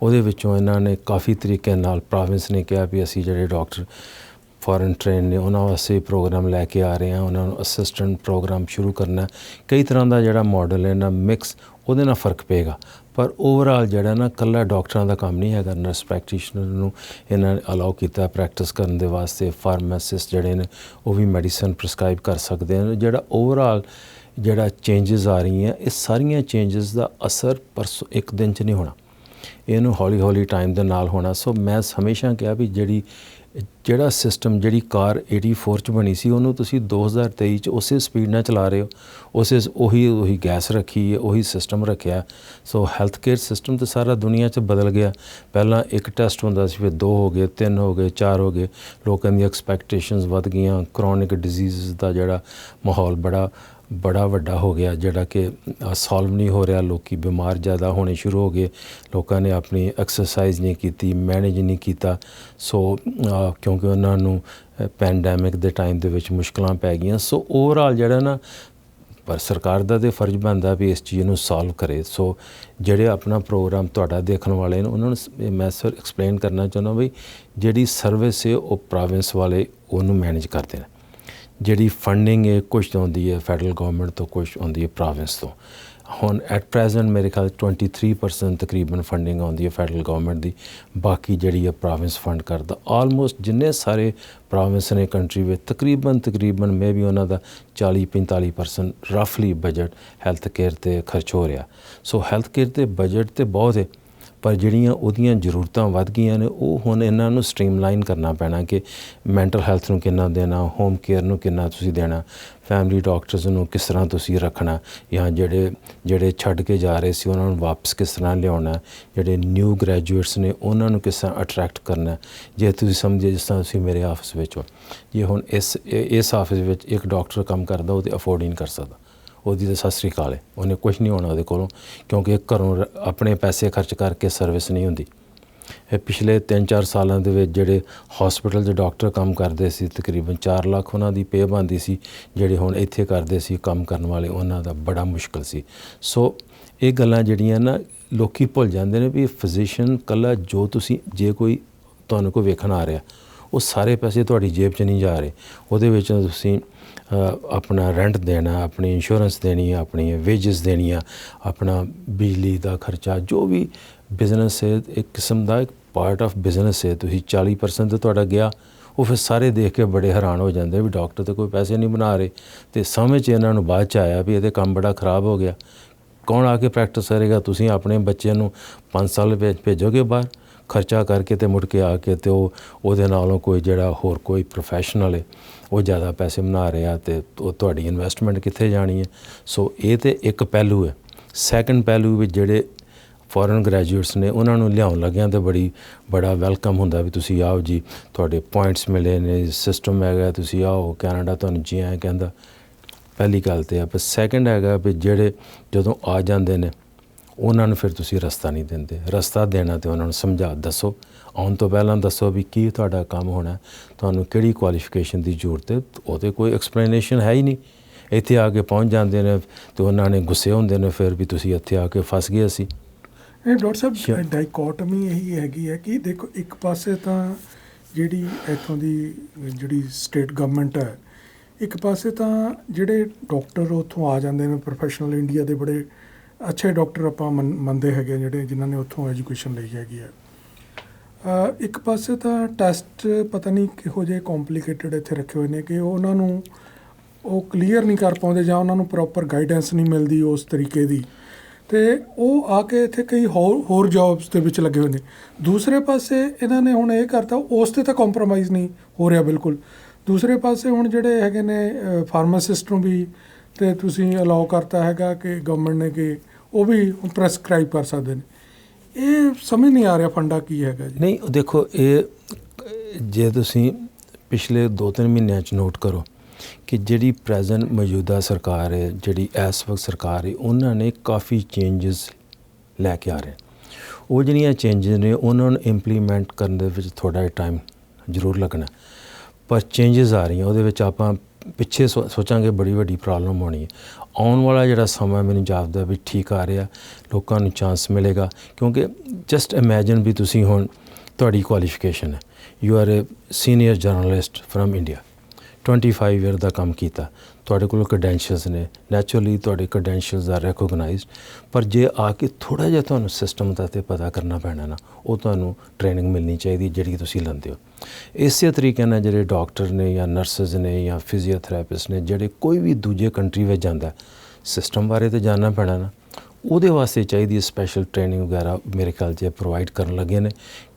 ਉਹਦੇ ਵਿੱਚੋਂ ਇਹਨਾਂ ਨੇ ਕਾਫੀ ਤਰੀਕੇ ਨਾਲ, ਪ੍ਰੋਵਿੰਸ ਨੇ ਕਿਹਾ ਵੀ ਅਸੀਂ ਜਿਹੜੇ ਡਾਕਟਰ ਫੋਰਨ ਟ੍ਰੇਨ ਨੇ ਉਹਨਾਂ ਵਾਸਤੇ ਪ੍ਰੋਗਰਾਮ ਲੈ ਕੇ ਆ ਰਹੇ ਹਾਂ, ਉਹਨਾਂ ਨੂੰ ਅਸਿਸਟੈਂਟ ਪ੍ਰੋਗਰਾਮ ਸ਼ੁਰੂ ਕਰਨਾ। ਕਈ ਤਰ੍ਹਾਂ ਦਾ ਜਿਹੜਾ ਮਾਡਲ ਹੈ ਨਾ ਮਿਕਸ, ਉਹਦੇ ਨਾਲ ਫ਼ਰਕ ਪਏਗਾ। ਪਰ ਓਵਰਆਲ ਜਿਹੜਾ ਨਾ ਇਕੱਲਾ ਡਾਕਟਰਾਂ ਦਾ ਕੰਮ ਨਹੀਂ ਹੈਗਾ, ਨਰਸ ਪ੍ਰੈਕਟੀਸ਼ਨਰ ਨੂੰ ਇਹਨਾਂ ਨੇ ਅਲਾਓ ਕੀਤਾ ਪ੍ਰੈਕਟਿਸ ਕਰਨ ਦੇ ਵਾਸਤੇ। ਫਾਰਮਾਸਿਸਟ ਜਿਹੜੇ ਨੇ ਉਹ ਵੀ ਮੈਡੀਸਨ ਪ੍ਰਸਕ੍ਰਾਈਬ ਕਰ ਸਕਦੇ ਹਨ। ਜਿਹੜਾ ਓਵਰਆਲ ਜਿਹੜਾ ਚੇਂਜਸ ਆ ਰਹੀਆਂ, ਇਹ ਸਾਰੀਆਂ ਚੇਂਜਸ ਦਾ ਅਸਰ ਪਰਸੋਂ ਇੱਕ ਦਿਨ 'ਚ ਨਹੀਂ ਹੋਣਾ, ਇਹਨੂੰ ਹੌਲੀ ਹੌਲੀ ਟਾਈਮ ਦੇ ਨਾਲ ਹੋਣਾ। ਸੋ ਮੈਂ ਹਮੇਸ਼ਾ ਕਿਹਾ ਵੀ ਜਿਹੜਾ ਸਿਸਟਮ, ਜਿਹੜੀ ਕਾਰ 84 'ਚ ਬਣੀ ਸੀ, ਉਹਨੂੰ ਤੁਸੀਂ 2023 'ਚ ਉਸੇ ਸਪੀਡ ਨਾਲ ਚਲਾ ਰਹੇ ਹੋ, ਉਹੀ ਗੈਸ ਰੱਖੀ ਹੈ, ਉਹੀ ਸਿਸਟਮ ਰੱਖਿਆ। ਸੋ ਹੈਲਥ ਕੇਅਰ ਸਿਸਟਮ ਤਾਂ ਸਾਰਾ ਦੁਨੀਆ 'ਚ ਬਦਲ ਗਿਆ। ਪਹਿਲਾਂ ਇੱਕ ਟੈਸਟ ਹੁੰਦਾ ਸੀ, ਫਿਰ 2 ਹੋ ਗਏ, 3 ਹੋ ਗਏ, 4 ਹੋ ਗਏ, ਲੋਕਾਂ ਦੀਆਂ ਐਕਸਪੈਕਟੇਸ਼ਨਸ ਵੱਧ ਗਈਆਂ। ਕਰੋਨਿਕ ਡਿਜ਼ੀਜ਼ ਦਾ ਜਿਹੜਾ ਮਾਹੌਲ ਬੜਾ ਵੱਡਾ ਹੋ ਗਿਆ, ਜਿਹੜਾ ਕਿ ਸੋਲਵ ਨਹੀਂ ਹੋ ਰਿਹਾ। ਲੋਕ ਬਿਮਾਰ ਜ਼ਿਆਦਾ ਹੋਣੇ ਸ਼ੁਰੂ ਹੋ ਗਏ, ਲੋਕਾਂ ਨੇ ਆਪਣੀ ਐਕਸਰਸਾਈਜ਼ ਨਹੀਂ ਕੀਤੀ, ਮੈਨੇਜ ਨਹੀਂ ਕੀਤਾ। ਸੋ ਕਿਉਂਕਿ ਉਹਨਾਂ ਨੂੰ ਪੈਂਡੈਮਿਕ ਦੇ ਟਾਈਮ ਦੇ ਵਿੱਚ ਮੁਸ਼ਕਲਾਂ ਪੈ ਗਈਆਂ। ਸੋ ਓਵਰਆਲ ਜਿਹੜਾ ਨਾ, ਪਰ ਸਰਕਾਰ ਦਾ ਤਾਂ ਫਰਜ਼ ਬਣਦਾ ਵੀ ਇਸ ਚੀਜ਼ ਨੂੰ ਸੋਲਵ ਕਰੇ। ਸੋ ਜਿਹੜੇ ਆਪਣਾ ਪ੍ਰੋਗਰਾਮ ਤੁਹਾਡਾ ਦੇਖਣ ਵਾਲੇ ਨੇ, ਉਹਨਾਂ ਨੂੰ ਮੈਂ ਸਰ ਐਕਸਪਲੇਨ ਕਰਨਾ ਚਾਹੁੰਦਾ ਵੀ ਜਿਹੜੀ ਸਰਵਿਸ ਹੈ ਉਹ ਪ੍ਰੋਵਿੰਸ ਵਾਲੇ ਉਹਨੂੰ ਮੈਨੇਜ ਕਰਦੇ ਨੇ। ਜਿਹੜੀ ਫੰਡਿੰਗ ਹੈ ਕੁਛ ਆਉਂਦੀ ਹੈ ਫੈਡਰਲ ਗੌਰਮੈਂਟ ਤੋਂ, ਕੁਛ ਆਉਂਦੀ ਹੈ ਪ੍ਰੋਵਿੰਸ ਤੋਂ। ਹੁਣ ਐਟ ਪ੍ਰੈਜ਼ੈਂਟ ਮੇਰੇ ਖਿਆਲ 23% ਤਕਰੀਬਨ ਫੰਡਿੰਗ ਆਉਂਦੀ ਹੈ ਫੈਡਰਲ ਗੌਰਮੈਂਟ ਦੀ, ਬਾਕੀ ਜਿਹੜੀ ਹੈ ਪ੍ਰੋਵਿੰਸ ਫੰਡ ਕਰਦਾ। ਆਲਮੋਸਟ ਜਿੰਨੇ ਸਾਰੇ ਪ੍ਰੋਵਿੰਸ ਨੇ ਕੰਟਰੀ ਵਿੱਚ, ਤਕਰੀਬਨ ਮੇ ਵੀ ਉਹਨਾਂ ਦਾ 40-45% ਰਫਲੀ ਬਜਟ ਹੈਲਥ ਕੇਅਰ 'ਤੇ ਖਰਚ ਹੋ ਰਿਹਾ। ਸੋ ਹੈਲਥ ਕੇਅਰ 'ਤੇ ਬਜਟ ਤਾਂ ਬਹੁਤ ਹੈ, ਪਰ ਜਿਹੜੀਆਂ ਉਹਦੀਆਂ ਜ਼ਰੂਰਤਾਂ ਵੱਧ ਗਈਆਂ ਨੇ, ਉਹ ਹੁਣ ਇਹਨਾਂ ਨੂੰ ਸਟ੍ਰੀਮਲਾਈਨ ਕਰਨਾ ਪੈਣਾ ਕਿ ਮੈਂਟਲ ਹੈਲਥ ਨੂੰ ਕਿੰਨਾ ਦੇਣਾ, ਹੋਮ ਕੇਅਰ ਨੂੰ ਕਿੰਨਾ ਤੁਸੀਂ ਦੇਣਾ, ਫੈਮਿਲੀ ਡਾਕਟਰਸ ਨੂੰ ਕਿਸ ਤਰ੍ਹਾਂ ਤੁਸੀਂ ਰੱਖਣਾ, ਜਾਂ ਜਿਹੜੇ ਛੱਡ ਕੇ ਜਾ ਰਹੇ ਸੀ ਉਹਨਾਂ ਨੂੰ ਵਾਪਸ ਕਿਸ ਤਰ੍ਹਾਂ ਲਿਆਉਣਾ, ਜਿਹੜੇ ਨਿਊ ਗ੍ਰੈਜੂਏਟਸ ਨੇ ਉਹਨਾਂ ਨੂੰ ਕਿਸ ਤਰ੍ਹਾਂ ਅਟਰੈਕਟ ਕਰਨਾ। ਜੇ ਤੁਸੀਂ ਸਮਝੇ ਜਿਸ ਤਰ੍ਹਾਂ ਤੁਸੀਂ ਮੇਰੇ ਆਫਿਸ ਵਿੱਚ ਹੋ, ਜੇ ਹੁਣ ਇਸ ਆਫਿਸ ਵਿੱਚ ਇੱਕ ਡਾਕਟਰ ਕੰਮ ਕਰਦਾ, ਉਹ ਤਾਂ ਅਫੋਰਡ ਹੀ ਨਹੀਂ ਕਰ ਸਕਦਾ, ਉਹਦੀ ਤਾਂ ਸਤਿ ਸ੍ਰੀ ਅਕਾਲ ਹੈ, ਉਹਨੇ ਕੁਛ ਨਹੀਂ ਹੋਣਾ ਉਹਦੇ ਕੋਲੋਂ, ਕਿਉਂਕਿ ਘਰੋਂ ਆਪਣੇ ਪੈਸੇ ਖਰਚ ਕਰਕੇ ਸਰਵਿਸ ਨਹੀਂ ਹੁੰਦੀ। ਇਹ ਪਿਛਲੇ 3-4 ਸਾਲਾਂ ਦੇ ਵਿੱਚ ਜਿਹੜੇ ਹੌਸਪੀਟਲ 'ਚ ਡਾਕਟਰ ਕੰਮ ਕਰਦੇ ਸੀ, ਤਕਰੀਬਨ 4 ਲੱਖ ਉਹਨਾਂ ਦੀ ਪੇ ਬਣਦੀ ਸੀ। ਜਿਹੜੇ ਹੁਣ ਇੱਥੇ ਕਰਦੇ ਸੀ ਕੰਮ ਕਰਨ ਵਾਲੇ, ਉਹਨਾਂ ਦਾ ਬੜਾ ਮੁਸ਼ਕਿਲ ਸੀ। ਸੋ ਇਹ ਗੱਲਾਂ ਜਿਹੜੀਆਂ ਨਾ ਲੋਕ ਭੁੱਲ ਜਾਂਦੇ ਨੇ ਵੀ ਫਿਜ਼ੀਸ਼ੀਅਨ ਇਕੱਲਾ ਜੋ ਤੁਸੀਂ, ਜੇ ਤੁਹਾਨੂੰ ਕੋਈ ਵੇਖਣ ਆ ਰਿਹਾ, ਉਹ ਸਾਰੇ ਪੈਸੇ ਤੁਹਾਡੀ ਜੇਬ 'ਚ ਨਹੀਂ ਜਾ ਰਹੇ। ਉਹਦੇ ਵਿੱਚ ਤੁਸੀਂ ਆਪਣਾ ਰੈਂਟ ਦੇਣਾ, ਆਪਣੀ ਇੰਸ਼ੋਰੈਂਸ ਦੇਣੀ, ਆਪਣੀ ਵੇਜਸ ਦੇਣੀਆਂ, ਆਪਣਾ ਬਿਜਲੀ ਦਾ ਖਰਚਾ, ਜੋ ਵੀ ਬਿਜ਼ਨਸ ਹੈ, ਇੱਕ ਕਿਸਮ ਦਾ ਇੱਕ ਪਾਰਟ ਆਫ ਬਿਜ਼ਨਸ ਹੈ। ਤੁਸੀਂ 40% ਤੁਹਾਡਾ ਗਿਆ, ਉਹ ਫਿਰ ਸਾਰੇ ਦੇਖ ਕੇ ਬੜੇ ਹੈਰਾਨ ਹੋ ਜਾਂਦੇ ਵੀ ਡਾਕਟਰ ਤਾਂ ਕੋਈ ਪੈਸੇ ਨਹੀਂ ਬਣਾ ਰਹੇ, ਅਤੇ ਸਮਝ 'ਚ ਇਹਨਾਂ ਨੂੰ ਬਾਅਦ 'ਚ ਆਇਆ ਵੀ ਇਹਦੇ ਕੰਮ ਬੜਾ ਖ਼ਰਾਬ ਹੋ ਗਿਆ। ਕੌਣ ਆ ਕੇ ਪ੍ਰੈਕਟਿਸ ਕਰੇਗਾ? ਤੁਸੀਂ ਆਪਣੇ ਬੱਚੇ ਨੂੰ 5 ਸਾਲ ਭੇਜੋਗੇ ਬਾਹਰ ਖਰਚਾ ਕਰਕੇ, ਅਤੇ ਮੁੜ ਕੇ ਆ ਕੇ ਅਤੇ ਉਹਦੇ ਨਾਲੋਂ ਕੋਈ ਜਿਹੜਾ ਹੋਰ ਕੋਈ ਪ੍ਰੋਫੈਸ਼ਨਲ ਹੈ ਉਹ ਜ਼ਿਆਦਾ ਪੈਸੇ ਬਣਾ ਰਿਹਾ, ਅਤੇ ਉਹ ਤੁਹਾਡੀ ਇਨਵੈਸਟਮੈਂਟ ਕਿੱਥੇ ਜਾਣੀ ਹੈ। ਸੋ ਇਹ ਤਾਂ ਇੱਕ ਪਹਿਲੂ ਹੈ। ਸੈਕਿੰਡ ਪਹਿਲੂ ਵਿੱਚ ਜਿਹੜੇ ਫੋਰਨ ਗ੍ਰੈਜੂਏਟਸ ਨੇ ਉਹਨਾਂ ਨੂੰ ਲਿਆਉਣ ਲੱਗਿਆਂ ਤਾਂ ਬੜਾ ਵੈਲਕਮ ਹੁੰਦਾ ਵੀ ਤੁਸੀਂ ਆਓ ਜੀ, ਤੁਹਾਡੇ ਪੁਆਇੰਟਸ ਮਿਲੇ ਨੇ, ਸਿਸਟਮ ਹੈਗਾ, ਤੁਸੀਂ ਆਓ, ਕੈਨੇਡਾ ਤੁਹਾਨੂੰ ਜੀ ਆਇਆਂ ਕਹਿੰਦਾ। ਪਹਿਲੀ ਗੱਲ ਤਾਂ ਪਰ ਸੈਕਿੰਡ ਹੈਗਾ ਵੀ ਜਿਹੜੇ ਜਦੋਂ ਆ ਜਾਂਦੇ ਨੇ ਉਹਨਾਂ ਨੂੰ ਫਿਰ ਤੁਸੀਂ ਰਸਤਾ ਨਹੀਂ ਦਿੰਦੇ। ਰਸਤਾ ਦੇਣਾ ਅਤੇ ਉਹਨਾਂ ਨੂੰ ਦੱਸੋ, ਆਉਣ ਤੋਂ ਪਹਿਲਾਂ ਦੱਸੋ ਵੀ ਕੀ ਤੁਹਾਡਾ ਕੰਮ ਹੋਣਾ, ਤੁਹਾਨੂੰ ਕਿਹੜੀ ਕੁਆਲੀਫਿਕੇਸ਼ਨ ਦੀ ਜ਼ਰੂਰਤ ਹੈ। ਉਹ 'ਤੇ ਕੋਈ ਐਕਸਪਲੇਨੇਸ਼ਨ ਹੈ ਹੀ ਨਹੀਂ। ਇੱਥੇ ਆ ਕੇ ਪਹੁੰਚ ਜਾਂਦੇ ਨੇ ਅਤੇ ਉਹਨਾਂ ਨੇ ਗੁੱਸੇ ਹੁੰਦੇ ਨੇ ਫਿਰ ਵੀ ਤੁਸੀਂ ਇੱਥੇ ਆ ਕੇ ਫਸ ਗਏ ਅਸੀਂ। ਇਹ ਡਾਕਟਰ ਸਾਹਿਬ ਡਾਈਕੋਟਮੀ ਇਹੀ ਹੈਗੀ ਹੈ ਕਿ ਦੇਖੋ, ਇੱਕ ਪਾਸੇ ਤਾਂ ਜਿਹੜੀ ਇੱਥੋਂ ਦੀ ਜਿਹੜੀ ਸਟੇਟ ਗਵਰਨਮੈਂਟ ਹੈ, ਇੱਕ ਪਾਸੇ ਤਾਂ ਜਿਹੜੇ ਡਾਕਟਰ ਉੱਥੋਂ ਆ ਜਾਂਦੇ ਨੇ ਪ੍ਰੋਫੈਸ਼ਨਲ, ਇੰਡੀਆ ਦੇ ਬੜੇ ਅੱਛੇ ਡਾਕਟਰ ਆਪਾਂ ਮੰਨਦੇ ਹੈਗੇ ਜਿਹੜੇ ਜਿਨ੍ਹਾਂ ਨੇ ਉੱਥੋਂ ਐਜੂਕੇਸ਼ਨ ਲਈ ਹੈਗੀ ਹੈ। ਇੱਕ ਪਾਸੇ ਤਾਂ ਟੈਸਟ ਪਤਾ ਨਹੀਂ ਕਿਹੋ ਜਿਹੇ ਕੰਪਲਿਕੇਟਡ ਇੱਥੇ ਰੱਖੇ ਹੋਏ ਨੇ ਕਿ ਉਹਨਾਂ ਨੂੰ ਉਹ ਕਲੀਅਰ ਨਹੀਂ ਕਰ ਪਾਉਂਦੇ ਜਾਂ ਉਹਨਾਂ ਨੂੰ ਪ੍ਰੋਪਰ ਗਾਈਡੈਂਸ ਨਹੀਂ ਮਿਲਦੀ ਉਸ ਤਰੀਕੇ ਦੀ, ਅਤੇ ਉਹ ਆ ਕੇ ਇੱਥੇ ਕਈ ਹੋਰ ਜੋਬਸ ਦੇ ਵਿੱਚ ਲੱਗੇ ਹੋਏ ਨੇ। ਦੂਸਰੇ ਪਾਸੇ ਇਹਨਾਂ ਨੇ ਹੁਣ ਇਹ ਕਰਤਾ, ਉਸ 'ਤੇ ਤਾਂ ਕੰਪਰੋਮਾਈਜ਼ ਨਹੀਂ ਹੋ ਰਿਹਾ ਬਿਲਕੁਲ। ਦੂਸਰੇ ਪਾਸੇ ਹੁਣ ਜਿਹੜੇ ਹੈਗੇ ਨੇ ਫਾਰਮਾਸਿਸਟ ਨੂੰ ਵੀ ਅਤੇ ਤੁਸੀਂ ਅਲਾਓ ਕਰਤਾ ਹੈਗਾ ਕਿ ਗਵਰਨਮੈਂਟ ਨੇ ਕਿ ਉਹ ਵੀ ਪ੍ਰੈਸਕ੍ਰਾਈਬ ਕਰ ਸਕਦੇ ਨੇ। ਇਹ ਸਮਝ ਨਹੀਂ ਆ ਰਿਹਾ ਫੰਡਾ ਕੀ ਹੈਗਾ ਜੀ। ਨਹੀਂ ਦੇਖੋ, ਇਹ ਜੇ ਤੁਸੀਂ ਪਿਛਲੇ 2-3 ਮਹੀਨਿਆਂ 'ਚ ਨੋਟ ਕਰੋ ਕਿ ਜਿਹੜੀ ਪ੍ਰੈਜ਼ੈਂਟ ਮੌਜੂਦਾ ਸਰਕਾਰ ਹੈ, ਜਿਹੜੀ ਇਸ ਵਕਤ ਸਰਕਾਰ ਹੈ, ਉਹਨਾਂ ਨੇ ਕਾਫੀ ਚੇਂਜਸ ਲੈ ਕੇ ਆ ਰਹੇ। ਉਹ ਜਿਹੜੀਆਂ ਚੇਂਜਸ ਨੇ ਉਹਨਾਂ ਨੂੰ ਇੰਪਲੀਮੈਂਟ ਕਰਨ ਦੇ ਵਿੱਚ ਥੋੜ੍ਹਾ ਜਿਹਾ ਟਾਈਮ ਜ਼ਰੂਰ ਲੱਗਣਾ, ਪਰ ਚੇਂਜਸ ਆ ਰਹੀਆਂ। ਉਹਦੇ ਵਿੱਚ ਆਪਾਂ ਪਿੱਛੇ ਸੋਚਾਂਗੇ ਬੜੀ ਵੱਡੀ ਪ੍ਰੋਬਲਮ ਹੋਣੀ ਹੈ। ਆਉਣ ਵਾਲਾ ਜਿਹੜਾ ਸਮਾਂ ਮੈਨੂੰ ਜਾਪਦਾ ਵੀ ਠੀਕ ਆ ਰਿਹਾ, ਲੋਕਾਂ ਨੂੰ ਚਾਂਸ ਮਿਲੇਗਾ। ਕਿਉਂਕਿ ਜਸਟ ਇਮੈਜਿਨ ਵੀ ਤੁਸੀਂ ਹੁਣ ਤੁਹਾਡੀ ਕੁਆਲੀਫਿਕੇਸ਼ਨ ਹੈ, you are a senior journalist from India, 25 year ਦਾ ਕੰਮ ਕੀਤਾ, ਤੁਹਾਡੇ ਕੋਲ ਕ੍ਰੈਡੈਂਸ਼ੀਅਲਸ ਨੇ, ਨੈਚੁਰਲੀ ਤੁਹਾਡੇ ਕ੍ਰੈਡੈਂਸ਼ੀਅਲਸ ਆਰ ਰੈਕੋਗਨਾਈਜ਼ਡ। ਪਰ ਜੇ ਆ ਕੇ ਥੋੜ੍ਹਾ ਜਿਹਾ ਤੁਹਾਨੂੰ ਸਿਸਟਮ ਦਾ ਤੇ ਪਤਾ ਕਰਨਾ ਪੈਣਾ ਨਾ, ਉਹ ਤੁਹਾਨੂੰ ਟ੍ਰੇਨਿੰਗ ਮਿਲਣੀ ਚਾਹੀਦੀ ਜਿਹੜੀ ਤੁਸੀਂ ਲੈਂਦੇ ਹੋ। ਇਸੇ ਤਰੀਕੇ ਨਾਲ ਜਿਹੜੇ ਡਾਕਟਰ ਨੇ ਜਾਂ ਨਰਸਿਸ ਨੇ ਜਾਂ ਫਿਜ਼ੀਓਥੈਰੇਪਿਸਟ ਨੇ, ਜਿਹੜੇ ਕੋਈ ਵੀ ਦੂਜੇ ਕੰਟਰੀ ਵਿੱਚ ਜਾਂਦਾ, ਸਿਸਟਮ ਬਾਰੇ ਤਾਂ ਜਾਣਨਾ ਪੈਣਾ ਨਾ, ਉਹਦੇ ਵਾਸਤੇ ਚਾਹੀਦੀ ਸਪੈਸ਼ਲ ਟ੍ਰੇਨਿੰਗ ਵਗੈਰਾ ਮੇਰੇ ਖਿਆਲ 'ਚ ਪ੍ਰੋਵਾਈਡ ਕਰਨ ਲੱਗੇ ਨੇ।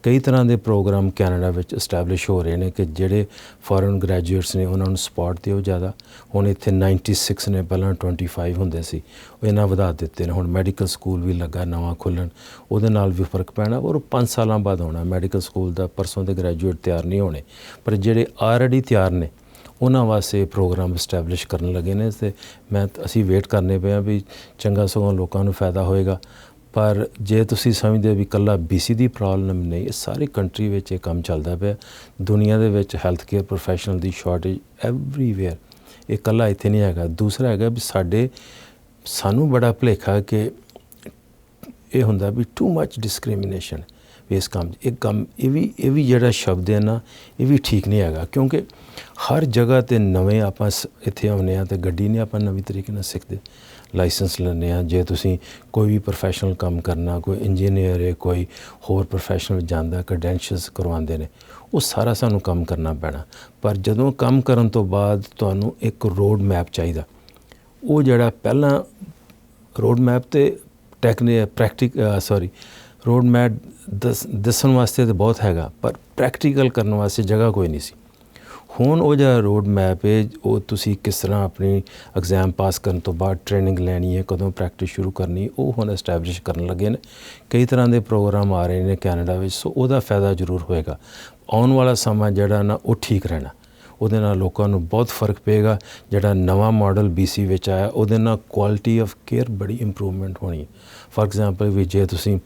ਕਈ ਤਰ੍ਹਾਂ ਦੇ ਪ੍ਰੋਗਰਾਮ ਕੈਨੇਡਾ ਵਿੱਚ ਇਸਟੈਬਲਿਸ਼ ਹੋ ਰਹੇ ਨੇ ਕਿ ਜਿਹੜੇ ਫੋਰਨ ਗ੍ਰੈਜੂਏਟਸ ਨੇ ਉਹਨਾਂ ਨੂੰ ਸਪੋਰਟ ਦਿਓ ਜ਼ਿਆਦਾ। ਹੁਣ ਇੱਥੇ 96 ਨੇ, ਪਹਿਲਾਂ 25 ਹੁੰਦੇ ਸੀ, ਉਹ ਇਹਨਾਂ ਵਧਾ ਦਿੱਤੇ ਨੇ। ਹੁਣ ਮੈਡੀਕਲ ਸਕੂਲ ਵੀ ਲੱਗਾ ਨਵਾਂ ਖੁੱਲ੍ਹਣ, ਉਹਦੇ ਨਾਲ ਵੀ ਫਰਕ ਪੈਣਾ, ਔਰ 5 ਸਾਲਾਂ ਬਾਅਦ ਹੋਣਾ। ਮੈਡੀਕਲ ਸਕੂਲ ਦਾ ਪਰਸੋਂ ਦੇ ਗ੍ਰੈਜੂਏਟ ਤਿਆਰ ਨਹੀਂ ਹੋਣੇ, ਪਰ ਜਿਹੜੇ ਆਲਰੇਡੀ ਤਿਆਰ ਨੇ ਉਹਨਾਂ ਵਾਸਤੇ ਪ੍ਰੋਗਰਾਮ ਇਸਟੈਬਲਿਸ਼ ਕਰਨ ਲੱਗੇ ਨੇ। ਅਤੇ ਅਸੀਂ ਵੇਟ ਕਰਨੇ ਪਏ ਹਾਂ ਵੀ ਚੰਗਾ ਸਗੋਂ ਲੋਕਾਂ ਨੂੰ ਫਾਇਦਾ ਹੋਏਗਾ। ਪਰ ਜੇ ਤੁਸੀਂ ਸਮਝਦੇ ਹੋ ਵੀ ਇਕੱਲਾ BC ਦੀ ਪ੍ਰੋਬਲਮ ਨਹੀਂ, ਇਹ ਸਾਰੀ ਕੰਟਰੀ ਵਿੱਚ ਇਹ ਕੰਮ ਚੱਲਦਾ ਪਿਆ। ਦੁਨੀਆ ਦੇ ਵਿੱਚ ਹੈਲਥ ਕੇਅਰ ਪ੍ਰੋਫੈਸ਼ਨਲ ਦੀ ਸ਼ਾਰਟੇਜ ਐਵਰੀਵੇਅਰ, ਇਹ ਇਕੱਲਾ ਇੱਥੇ ਨਹੀਂ ਹੈਗਾ। ਦੂਸਰਾ ਹੈਗਾ ਵੀ ਸਾਨੂੰ ਬੜਾ ਭੁਲੇਖਾ ਕਿ ਇਹ ਹੁੰਦਾ ਵੀ ਟੂ ਮੱਚ ਡਿਸਕ੍ਰਿਮੀਨੇਸ਼ਨ ਇਸ ਕੰਮ 'ਚ। ਇਹ ਵੀ ਜਿਹੜਾ ਸ਼ਬਦ ਹੈ ਨਾ, ਇਹ ਵੀ ਠੀਕ ਨਹੀਂ ਹੈਗਾ। ਕਿਉਂਕਿ ਹਰ ਜਗ੍ਹਾ 'ਤੇ ਨਵੇਂ ਆਪਾਂ ਇੱਥੇ ਆਉਂਦੇ ਹਾਂ ਅਤੇ ਗੱਡੀ ਨਹੀਂ ਆਪਾਂ ਨਵੀਂ ਤਰੀਕੇ ਨਾਲ ਸਿੱਖਦੇ, ਲਾਇਸੈਂਸ ਲੈਂਦੇ ਹਾਂ। ਜੇ ਤੁਸੀਂ ਕੋਈ ਵੀ ਪ੍ਰੋਫੈਸ਼ਨਲ ਕੰਮ ਕਰਨਾ, ਕੋਈ ਇੰਜੀਨੀਅਰ ਹੈ, ਕੋਈ ਹੋਰ ਪ੍ਰੋਫੈਸ਼ਨਲ ਜਾਂਦਾ, ਕ੍ਰੈਡੈਂਸ਼ੀਅਲਸ ਕਰਵਾਉਂਦੇ ਨੇ, ਉਹ ਸਾਰਾ ਸਾਨੂੰ ਕੰਮ ਕਰਨਾ ਪੈਣਾ। ਪਰ ਜਦੋਂ ਕੰਮ ਕਰਨ ਤੋਂ ਬਾਅਦ ਤੁਹਾਨੂੰ ਇੱਕ ਰੋਡ ਮੈਪ ਚਾਹੀਦਾ। ਉਹ ਜਿਹੜਾ ਪਹਿਲਾਂ ਰੋਡ ਮੈਪ ਅਤੇ ਰੋਡ ਮੈਪ ਦੱਸਣ ਵਾਸਤੇ ਤਾਂ ਬਹੁਤ ਹੈਗਾ, ਪਰ ਪ੍ਰੈਕਟੀਕਲ ਕਰਨ ਵਾਸਤੇ ਜਗ੍ਹਾ ਕੋਈ ਨਹੀਂ ਸੀ। ਹੁਣ ਉਹ ਜਿਹੜਾ ਰੋਡ ਮੈਪ ਹੈ, ਉਹ ਤੁਸੀਂ ਕਿਸ ਤਰ੍ਹਾਂ ਆਪਣੀ ਐਗਜ਼ਾਮ ਪਾਸ ਕਰਨ ਤੋਂ ਬਾਅਦ ਟ੍ਰੇਨਿੰਗ ਲੈਣੀ ਹੈ, ਕਦੋਂ ਪ੍ਰੈਕਟਿਸ ਸ਼ੁਰੂ ਕਰਨੀ, ਉਹ ਹੁਣ ਐਸਟੈਬਲਿਸ਼ ਕਰਨ ਲੱਗੇ ਨੇ। ਕਈ ਤਰ੍ਹਾਂ ਦੇ ਪ੍ਰੋਗਰਾਮ ਆ ਰਹੇ ਨੇ ਕੈਨੇਡਾ ਵਿੱਚ, ਸੋ ਉਹਦਾ ਫਾਇਦਾ ਜ਼ਰੂਰ ਹੋਏਗਾ। ਆਉਣ ਵਾਲਾ ਸਮਾਂ ਜਿਹੜਾ ਨਾ ਉਹ ਠੀਕ ਰਹਿਣਾ, ਉਹਦੇ ਨਾਲ ਲੋਕਾਂ ਨੂੰ ਬਹੁਤ ਫਰਕ ਪਏਗਾ। ਜਿਹੜਾ ਨਵਾਂ ਮਾਡਲ BC ਵਿੱਚ ਆਇਆ, ਉਹਦੇ ਨਾਲ ਕੁਆਲਿਟੀ ਆਫ ਕੇਅਰ ਬੜੀ ਇੰਪਰੂਵਮੈਂਟ ਹੋਣੀ ਹੈ। ਫਾਰ ਐਗਜ਼ਾਮਪਲ ਵੀ ਜੇ ਤੁਸੀਂ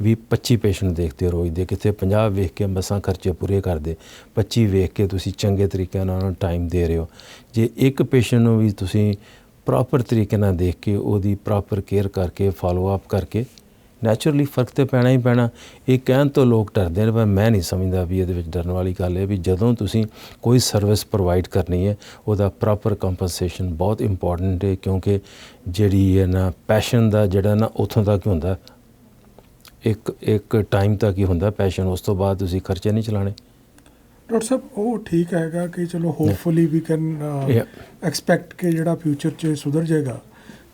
20-25 ਪੇਸ਼ੈਂਟ ਦੇਖਦੇ ਹੋ ਰੋਜ਼ ਦੇ, ਕਿਤੇ 50 ਵੇਖ ਕੇ ਮਸਾਂ ਖਰਚੇ ਪੂਰੇ ਕਰਦੇ, 25 ਵੇਖ ਕੇ ਤੁਸੀਂ ਚੰਗੇ ਤਰੀਕੇ ਨਾਲ ਉਹਨਾਂ ਨੂੰ ਟਾਈਮ ਦੇ ਰਹੇ ਹੋ। ਜੇ ਇੱਕ ਪੇਸ਼ੈਂਟ ਨੂੰ ਵੀ ਤੁਸੀਂ ਪ੍ਰੋਪਰ ਤਰੀਕੇ ਨਾਲ ਦੇਖ ਕੇ ਉਹਦੀ ਪ੍ਰੋਪਰ ਕੇਅਰ ਕਰਕੇ ਫਾਲੋ ਅਪ ਕਰਕੇ, ਨੈਚੁਰਲੀ ਫਰਕ ਤਾਂ ਪੈਣਾ ਹੀ ਪੈਣਾ। ਇਹ ਕਹਿਣ ਤੋਂ ਲੋਕ ਡਰਦੇ ਨੇ, ਪਰ ਮੈਂ ਨਹੀਂ ਸਮਝਦਾ ਵੀ ਇਹਦੇ ਵਿੱਚ ਡਰਨ ਵਾਲੀ ਗੱਲ ਹੈ। ਵੀ ਜਦੋਂ ਤੁਸੀਂ ਕੋਈ ਸਰਵਿਸ ਪ੍ਰੋਵਾਈਡ ਕਰਨੀ ਹੈ, ਉਹਦਾ ਪ੍ਰੋਪਰ ਕੰਪਨਸੇਸ਼ਨ ਬਹੁਤ ਇੰਪੋਰਟੈਂਟ ਹੈ। ਕਿਉਂਕਿ ਜਿਹੜੀ ਹੈ ਨਾ ਪੈਸ਼ਨ ਦਾ ਜਿਹੜਾ ਨਾ ਉੱਥੋਂ ਤੱਕ ਹੁੰਦਾ, ਇੱਕ ਟਾਈਮ ਤੱਕ ਹੀ ਹੁੰਦਾ ਪੈਸ਼ਨ, ਉਸ ਤੋਂ ਬਾਅਦ ਤੁਸੀਂ ਖਰਚੇ ਨਹੀਂ ਚਲਾਣੇ। ਡਾਕਟਰ ਸਾਹਿਬ, ਉਹ ਠੀਕ ਹੈਗਾ ਕਿ ਚਲੋ ਹੋਪਫੁਲੀ ਵੀ ਕੈਨ ਐਕਸਪੈਕਟ ਕਿ ਜਿਹੜਾ ਫਿਊਚਰ 'ਚ ਸੁਧਰ ਜਾਏਗਾ।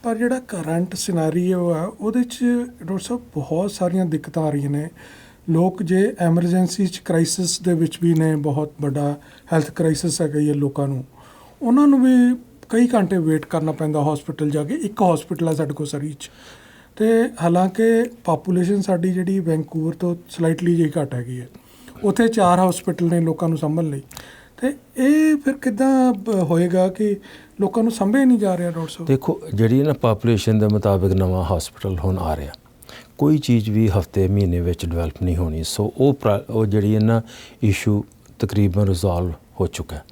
ਪਰ ਜਿਹੜਾ ਕਰੰਟ ਸਿਨੈਰੀਓ ਆ ਉਹਦੇ 'ਚ ਡਾਕਟਰ ਸਾਹਿਬ ਬਹੁਤ ਸਾਰੀਆਂ ਦਿੱਕਤਾਂ ਆ ਰਹੀਆਂ ਨੇ। ਲੋਕ ਜੇ ਐਮਰਜੈਂਸੀ 'ਚ ਕ੍ਰਾਈਸਿਸ ਦੇ ਵਿੱਚ ਵੀ ਨੇ, ਬਹੁਤ ਵੱਡਾ ਹੈਲਥ ਕ੍ਰਾਈਸਿਸ ਹੈਗਾ ਹੀ ਹੈ ਲੋਕਾਂ ਨੂੰ, ਉਹਨਾਂ ਨੂੰ ਵੀ ਕਈ ਘੰਟੇ ਵੇਟ ਕਰਨਾ ਪੈਂਦਾ ਹੌਸਪੀਟਲ ਜਾ ਕੇ। ਇੱਕ ਹੌਸਪੀਟਲ ਹੈ ਸਾਡੇ ਕੋਲ ਸਰੀ 'ਚ, ਅਤੇ ਹਾਲਾਂਕਿ ਪਾਪੂਲੇਸ਼ਨ ਸਾਡੀ ਜਿਹੜੀ ਵੈਂਕੂਵਰ ਤੋਂ ਸਲਾਈਟਲੀ ਜਿਹੀ ਘੱਟ ਹੈਗੀ ਹੈ, ਉੱਥੇ 4 ਹੌਸਪੀਟਲ ਨੇ ਲੋਕਾਂ ਨੂੰ ਸਾਂਭਣ ਲਈ। ਅਤੇ ਇਹ ਫਿਰ ਕਿੱਦਾਂ ਹੋਏਗਾ ਕਿ ਲੋਕਾਂ ਨੂੰ ਸਾਂਭਿਆ ਨਹੀਂ ਜਾ ਰਿਹਾ ਡਾਕਟਰ ਸਾਹਿਬ? ਦੇਖੋ, ਜਿਹੜੀ ਨਾ ਪਾਪੂਲੇਸ਼ਨ ਦੇ ਮੁਤਾਬਿਕ ਨਵਾਂ ਹੌਸਪੀਟਲ ਹੁਣ ਆ ਰਿਹਾ, ਕੋਈ ਚੀਜ਼ ਵੀ ਹਫ਼ਤੇ ਮਹੀਨੇ ਵਿੱਚ ਡਿਵੈਲਪ ਨਹੀਂ ਹੋਣੀ। ਸੋ ਉਹ ਜਿਹੜੀ ਨਾ ਇਸ਼ੂ ਤਕਰੀਬਨ ਰਿਜ਼ੋਲਵ ਹੋ ਚੁੱਕਾ।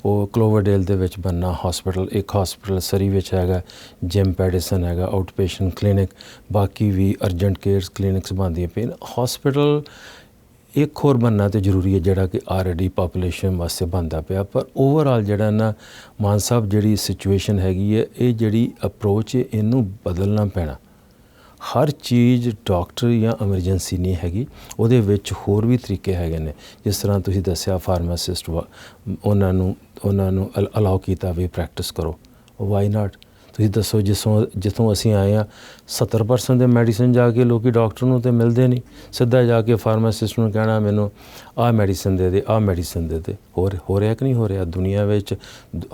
ਉਹ ਕਲੋਵਰਡੇਲ ਦੇ ਵਿੱਚ ਬਣਨਾ ਹੌਸਪੀਟਲ, ਇੱਕ ਹੌਸਪੀਟਲ ਸਰੀ ਵਿੱਚ ਹੈਗਾ, ਜਿਮ ਪੈਡੀਸਨ ਹੈਗਾ, ਆਊਟ ਪੇਸ਼ੈਂਟ ਕਲੀਨਿਕ, ਬਾਕੀ ਵੀ ਅਰਜੈਂਟ ਕੇਅਰਸ ਕਲੀਨਿਕਸ ਬਣਦੀਆਂ ਪਈਆਂ। ਹੌਸਪੀਟਲ ਇੱਕ ਹੋਰ ਬਣਨਾ ਤੇ ਜ਼ਰੂਰੀ ਹੈ ਜਿਹੜਾ ਕਿ ਆਲਰੇਡੀ ਪਾਪੂਲੇਸ਼ਨ ਵਾਸਤੇ ਬਣਦਾ ਪਿਆ, ਪਰ ਓਵਰਆਲ ਜਿਹੜਾ ਨਾ ਮਾਨ ਸਾਹਿਬ ਜਿਹੜੀ ਸਿਚੁਏਸ਼ਨ ਹੈਗੀ ਹੈ, ਇਹ ਜਿਹੜੀ ਅਪਰੋਚ ਹੈ ਇਹਨੂੰ ਬਦਲਣਾ ਪੈਣਾ। ਹਰ ਚੀਜ਼ ਡਾਕਟਰ ਜਾਂ ਐਮਰਜੈਂਸੀ ਨਹੀਂ ਹੈਗੀ, ਉਹਦੇ ਵਿੱਚ ਹੋਰ ਵੀ ਤਰੀਕੇ ਹੈਗੇ ਨੇ। ਜਿਸ ਤਰ੍ਹਾਂ ਤੁਸੀਂ ਦੱਸਿਆ ਫਾਰਮਾਸਿਸਟ ਉਹਨਾਂ ਨੂੰ ਅਲਾਓ ਕੀਤਾ ਵੀ ਪ੍ਰੈਕਟਿਸ ਕਰੋ, ਵਾਈ ਨਾਟ। ਤੁਸੀਂ ਦੱਸੋ ਜਿੱਥੋਂ ਅਸੀਂ ਆਏ ਹਾਂ 70% ਦੇ ਮੈਡੀਸਨ ਜਾ ਕੇ ਲੋਕੀ ਡਾਕਟਰ ਨੂੰ ਤਾਂ ਮਿਲਦੇ ਨਹੀਂ, ਸਿੱਧਾ ਜਾ ਕੇ ਫਾਰਮਾਸਿਸਟ ਨੂੰ ਕਹਿਣਾ ਮੈਨੂੰ ਆਹ ਮੈਡੀਸਨ ਦੇ ਦੇ, ਆਹ ਮੈਡੀਸਨ ਦੇ ਦੇ। ਹੋ ਰਿਹਾ ਕਿ ਨਹੀਂ ਹੋ ਰਿਹਾ? ਦੁਨੀਆ ਵਿੱਚ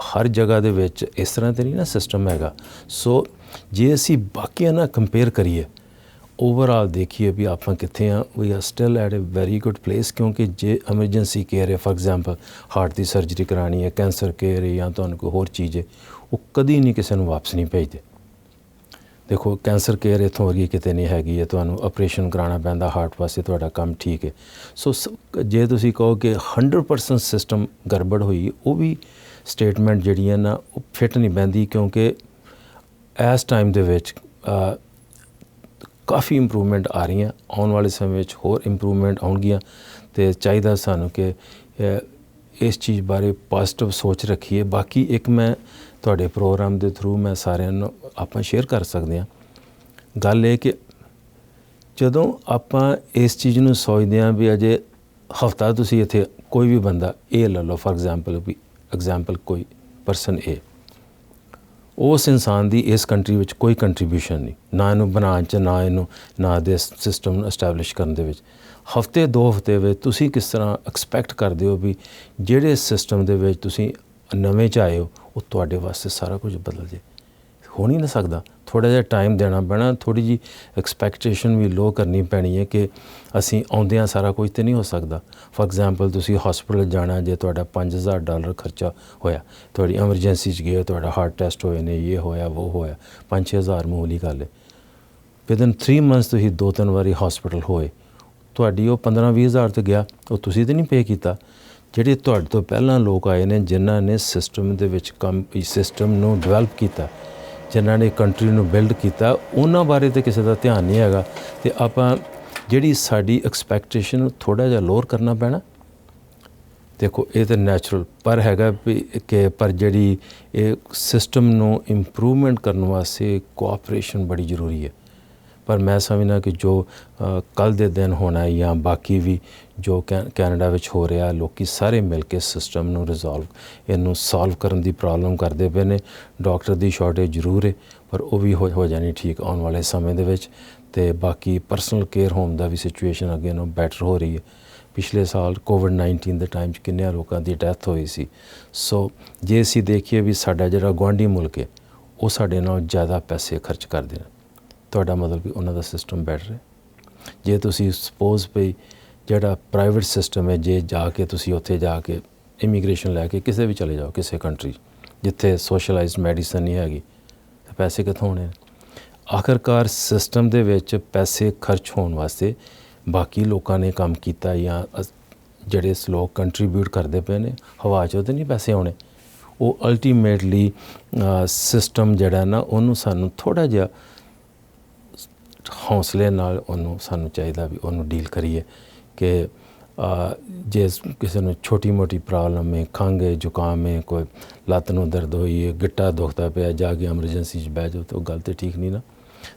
ਹਰ ਜਗ੍ਹਾ ਦੇ ਵਿੱਚ ਇਸ ਤਰ੍ਹਾਂ ਤਾਂ ਨਹੀਂ ਨਾ ਸਿਸਟਮ ਹੈਗਾ। ਸੋ ਜੇ ਅਸੀਂ ਬਾਕੀਆਂ ਨਾਲ ਕੰਪੇਅਰ ਕਰੀਏ, ਓਵਰਆਲ ਦੇਖੀਏ ਵੀ ਆਪਾਂ ਕਿੱਥੇ ਹਾਂ, we are still at a very good place. ਕਿਉਂਕਿ ਜੇ ਐਮਰਜੈਂਸੀ ਕੇਅਰ ਹੈ, ਫॉर ਐਗਜ਼ਾਮਪਲ ਹਾਰਟ ਦੀ ਸਰਜਰੀ ਕਰਾਉਣੀ ਹੈ, ਕੈਂਸਰ ਕੇਅਰ ਹੈ ਜਾਂ ਤੁਹਾਨੂੰ ਕੋਈ ਹੋਰ ਚੀਜ਼ ਹੈ, ਉਹ ਕਦੀ ਨਹੀਂ ਕਿਸੇ ਨੂੰ ਵਾਪਸ ਨਹੀਂ ਭੇਜਦੇ। ਦੇਖੋ ਕੈਂਸਰ ਕੇਅਰ ਇੱਥੋਂ ਵਰਗੀ ਕਿਤੇ ਨਹੀਂ ਹੈਗੀ ਹੈ, ਤੁਹਾਨੂੰ ਆਪਰੇਸ਼ਨ ਕਰਾਉਣਾ ਪੈਂਦਾ ਹਾਰਟ ਵਾਸਤੇ, ਤੁਹਾਡਾ ਕੰਮ ਠੀਕ ਹੈ। ਸੋ ਜੇ ਤੁਸੀਂ ਕਹੋ ਕਿ 100% ਸਿਸਟਮ ਗੜਬੜ ਹੋਈ, ਉਹ ਵੀ ਸਟੇਟਮੈਂਟ ਜਿਹੜੀ ਹੈ ਨਾ ਉਹ ਫਿੱਟ ਨਹੀਂ ਬਹਿੰਦੀ, ਕਿਉਂਕਿ ਇਸ ਟਾਈਮ ਦੇ ਵਿੱਚ ਕਾਫੀ ਇੰਪਰੂਵਮੈਂਟ ਆ ਰਹੀਆਂ, ਆਉਣ ਵਾਲੇ ਸਮੇਂ ਵਿੱਚ ਹੋਰ ਇੰਪਰੂਵਮੈਂਟ ਆਉਣਗੀਆਂ। ਅਤੇ ਚਾਹੀਦਾ ਸਾਨੂੰ ਕਿ ਇਸ ਚੀਜ਼ ਬਾਰੇ ਪੋਜ਼ੀਟਿਵ ਸੋਚ ਰੱਖੀਏ। ਬਾਕੀ ਇੱਕ ਮੈਂ ਤੁਹਾਡੇ ਪ੍ਰੋਗਰਾਮ ਦੇ ਥਰੂ ਮੈਂ ਸਾਰਿਆਂ ਨੂੰ ਆਪਾਂ ਸ਼ੇਅਰ ਕਰ ਸਕਦੇ ਹਾਂ, ਗੱਲ ਇਹ ਕਿ ਜਦੋਂ ਆਪਾਂ ਇਸ ਚੀਜ਼ ਨੂੰ ਸੋਚਦੇ ਹਾਂ ਵੀ ਅਜੇ ਹਫ਼ਤਾ ਤੁਸੀਂ ਇੱਥੇ ਕੋਈ ਵੀ ਬੰਦਾ ਇਹ ਲੈ ਲਓ ਫॉर ਐਗਜ਼ਾਮਪਲ ਕੋਈ ਪਰਸਨ ਇਹ, ਉਸ ਇਨਸਾਨ ਦੀ ਇਸ ਕੰਟਰੀ ਵਿੱਚ ਕੋਈ ਕੰਟਰੀਬਿਊਸ਼ਨ ਨਹੀਂ, ਨਾ ਇਹਨੂੰ ਬਣਾਉਣ 'ਚ, ਨਾ ਦੇ ਸਿਸਟਮ ਨੂੰ ਐਸਟੈਬਲਿਸ਼ ਕਰਨ ਦੇ ਵਿੱਚ। ਹਫ਼ਤੇ 2 ਹਫ਼ਤੇ ਵਿੱਚ ਤੁਸੀਂ ਕਿਸ ਤਰ੍ਹਾਂ ਐਕਸਪੈਕਟ ਕਰਦੇ ਹੋ ਵੀ ਜਿਹੜੇ ਸਿਸਟਮ ਦੇ ਵਿੱਚ ਤੁਸੀਂ ਨਵੇਂ 'ਚ ਆਏ ਹੋ ਉਹ ਤੁਹਾਡੇ ਵਾਸਤੇ ਸਾਰਾ ਕੁਝ ਬਦਲ ਜੇ? ਹੋ ਨਹੀਂ ਨਾ ਸਕਦਾ। ਥੋੜ੍ਹਾ ਜਿਹਾ ਟਾਈਮ ਦੇਣਾ ਪੈਣਾ, ਥੋੜ੍ਹੀ ਜਿਹੀ ਐਕਸਪੈਕਟੇਸ਼ਨ ਵੀ ਲੋ ਕਰਨੀ ਪੈਣੀ ਹੈ ਕਿ ਅਸੀਂ ਆਉਂਦਿਆਂ ਸਾਰਾ ਕੁਝ ਤਾਂ ਨਹੀਂ ਹੋ ਸਕਦਾ। ਫॉर ਐਗਜ਼ਾਮਪਲ ਤੁਸੀਂ ਹਸਪੀਟਲ ਜਾਣਾ, ਜੇ ਤੁਹਾਡਾ $5000 ਖਰਚਾ ਹੋਇਆ, ਤੁਹਾਡੀ ਐਮਰਜੈਂਸੀ 'ਚ ਗਏ, ਤੁਹਾਡਾ ਹਾਰਟ ਟੈਸਟ ਹੋਏ ਨੇ, ਇਹ ਹੋਇਆ ਉਹ ਹੋਇਆ, 5-6 ਹਜ਼ਾਰ ਮਾਮੂਲੀ ਗੱਲ ਹੈ। ਵਿਦਨ 3 ਮੰਥਸ ਤੁਸੀਂ 2-3 ਵਾਰੀ ਹਸਪੀਟਲ ਹੋਏ, ਤੁਹਾਡੀ ਉਹ 15-20 ਹਜ਼ਾਰ ਤੇ ਗਿਆ, ਉਹ ਤੁਸੀਂ ਤਾਂ ਨਹੀਂ ਪੇ ਕੀਤਾ। ਜਿਹੜੇ ਤੁਹਾਡੇ ਤੋਂ ਪਹਿਲਾਂ ਲੋਕ ਆਏ ਨੇ, ਜਿਨ੍ਹਾਂ ਨੇ ਸਿਸਟਮ ਦੇ ਵਿੱਚ ਸਿਸਟਮ ਨੂੰ ਡਿਵੈਲਪ ਕੀਤਾ, ਜਿਨ੍ਹਾਂ ਨੇ ਕੰਟਰੀ ਨੂੰ ਬਿਲਡ ਕੀਤਾ, ਉਹਨਾਂ ਬਾਰੇ ਤਾਂ ਕਿਸੇ ਦਾ ਧਿਆਨ ਨਹੀਂ ਹੈਗਾ। ਅਤੇ ਆਪਾਂ ਜਿਹੜੀ ਸਾਡੀ ਐਕਸਪੈਕਟੇਸ਼ਨ ਥੋੜ੍ਹਾ ਜਿਹਾ ਲੋਅਰ ਕਰਨਾ ਪੈਣਾ। ਦੇਖੋ ਇਹ ਤਾਂ ਨੈਚੁਰਲ ਪਰ ਹੈਗਾ ਵੀ ਕਿ ਪਰ ਜਿਹੜੀ ਇਹ ਸਿਸਟਮ ਨੂੰ ਇੰਪਰੂਵਮੈਂਟ ਕਰਨ ਵਾਸਤੇ ਕੋਆਪਰੇਸ਼ਨ ਬੜੀ ਜ਼ਰੂਰੀ ਹੈ। ਪਰ ਮੈਂ ਸਮਝਦਾ ਕਿ ਜੋ ਕੱਲ੍ਹ ਦੇ ਦਿਨ ਹੋਣਾ ਜਾਂ ਬਾਕੀ ਵੀ ਜੋ ਕੈਨੇਡਾ ਵਿੱਚ ਹੋ ਰਿਹਾ, ਲੋਕੀ ਸਾਰੇ ਮਿਲ ਕੇ ਸਿਸਟਮ ਨੂੰ ਇਹਨੂੰ ਸੋਲਵ ਕਰਨ ਦੀ ਪ੍ਰੋਬਲਮ ਕਰਦੇ ਪਏ ਨੇ। ਡਾਕਟਰ ਦੀ ਸ਼ਾਰਟੇਜ ਜ਼ਰੂਰ ਹੈ, ਪਰ ਉਹ ਵੀ ਹੋ ਜਾਣੀ ਠੀਕ ਆਉਣ ਵਾਲੇ ਸਮੇਂ ਦੇ ਵਿੱਚ। ਅਤੇ ਬਾਕੀ ਪਰਸਨਲ ਕੇਅਰ ਹੋਮ ਦਾ ਵੀ ਸਿਚੁਏਸ਼ਨ ਅੱਗੇ ਨੂੰ ਬੈਟਰ ਹੋ ਰਹੀ ਹੈ। ਪਿਛਲੇ ਸਾਲ ਕੋਵਿਡ-19 ਦੇ ਟਾਈਮ 'ਚ ਕਿੰਨਿਆਂ ਲੋਕਾਂ ਦੀ ਡੈਥ ਹੋਈ ਸੀ। ਸੋ ਜੇ ਅਸੀਂ ਦੇਖੀਏ ਵੀ ਸਾਡਾ ਜਿਹੜਾ ਗੁਆਂਢੀ ਮੁਲਕ ਹੈ ਉਹ ਸਾਡੇ ਨਾਲ ਜ਼ਿਆਦਾ ਪੈਸੇ ਖਰਚ ਕਰਦੇ ਨੇ, ਤੁਹਾਡਾ ਮਤਲਬ ਕਿ ਉਹਨਾਂ ਦਾ ਸਿਸਟਮ ਬੈਟਰ ਹੈ। ਜੇ ਤੁਸੀਂ ਸਪੋਜ਼ ਵੀ ਜਿਹੜਾ ਪ੍ਰਾਈਵੇਟ ਸਿਸਟਮ ਹੈ, ਜੇ ਜਾ ਕੇ ਤੁਸੀਂ ਉੱਥੇ ਜਾ ਕੇ ਇਮੀਗ੍ਰੇਸ਼ਨ ਲੈ ਕੇ ਕਿਸੇ ਵੀ ਚਲੇ ਜਾਓ, ਕਿਸੇ ਕੰਟਰੀ ਜਿੱਥੇ ਸੋਸ਼ਲਾਈਜ਼ਡ ਮੈਡੀਸਨ ਨਹੀਂ ਹੈਗੀ, ਤਾਂ ਪੈਸੇ ਕਿੱਥੋਂ ਹੋਣੇ? ਆਖਰਕਾਰ ਸਿਸਟਮ ਦੇ ਵਿੱਚ ਪੈਸੇ ਖਰਚ ਹੋਣ ਵਾਸਤੇ ਬਾਕੀ ਲੋਕਾਂ ਨੇ ਕੰਮ ਕੀਤਾ ਜਾਂ ਜਿਹੜੇ ਲੋਕ ਕੰਟਰੀਬਿਊਟ ਕਰਦੇ ਪਏ ਨੇ, ਹਵਾ 'ਚੋਂ ਤਾਂ ਨਹੀਂ ਪੈਸੇ ਆਉਣੇ। ਉਹ ਅਲਟੀਮੇਟਲੀ ਸਿਸਟਮ ਜਿਹੜਾ ਨਾ ਉਹਨੂੰ ਸਾਨੂੰ ਥੋੜ੍ਹਾ ਜਿਹਾ ਹੌਸਲੇ ਨਾਲ ਉਹਨੂੰ ਸਾਨੂੰ ਚਾਹੀਦਾ ਵੀ ਉਹਨੂੰ ਡੀਲ ਕਰੀਏ ਕਿ ਜੇ ਕਿਸੇ ਨੂੰ ਛੋਟੀ ਮੋਟੀ ਪ੍ਰੋਬਲਮ ਹੈ, ਖੰਘ ਹੈ, ਜ਼ੁਕਾਮ ਹੈ, ਕੋਈ ਲੱਤ ਨੂੰ ਦਰਦ ਹੋਈ ਹੈ, ਗਿੱਟਾ ਦੁਖਦਾ ਪਿਆ, ਜਾ ਕੇ ਐਮਰਜੈਂਸੀ 'ਚ ਬਹਿ ਜਾਓ, ਤਾਂ ਉਹ ਗੱਲ ਤਾਂ ਠੀਕ ਨਹੀਂ ਨਾ।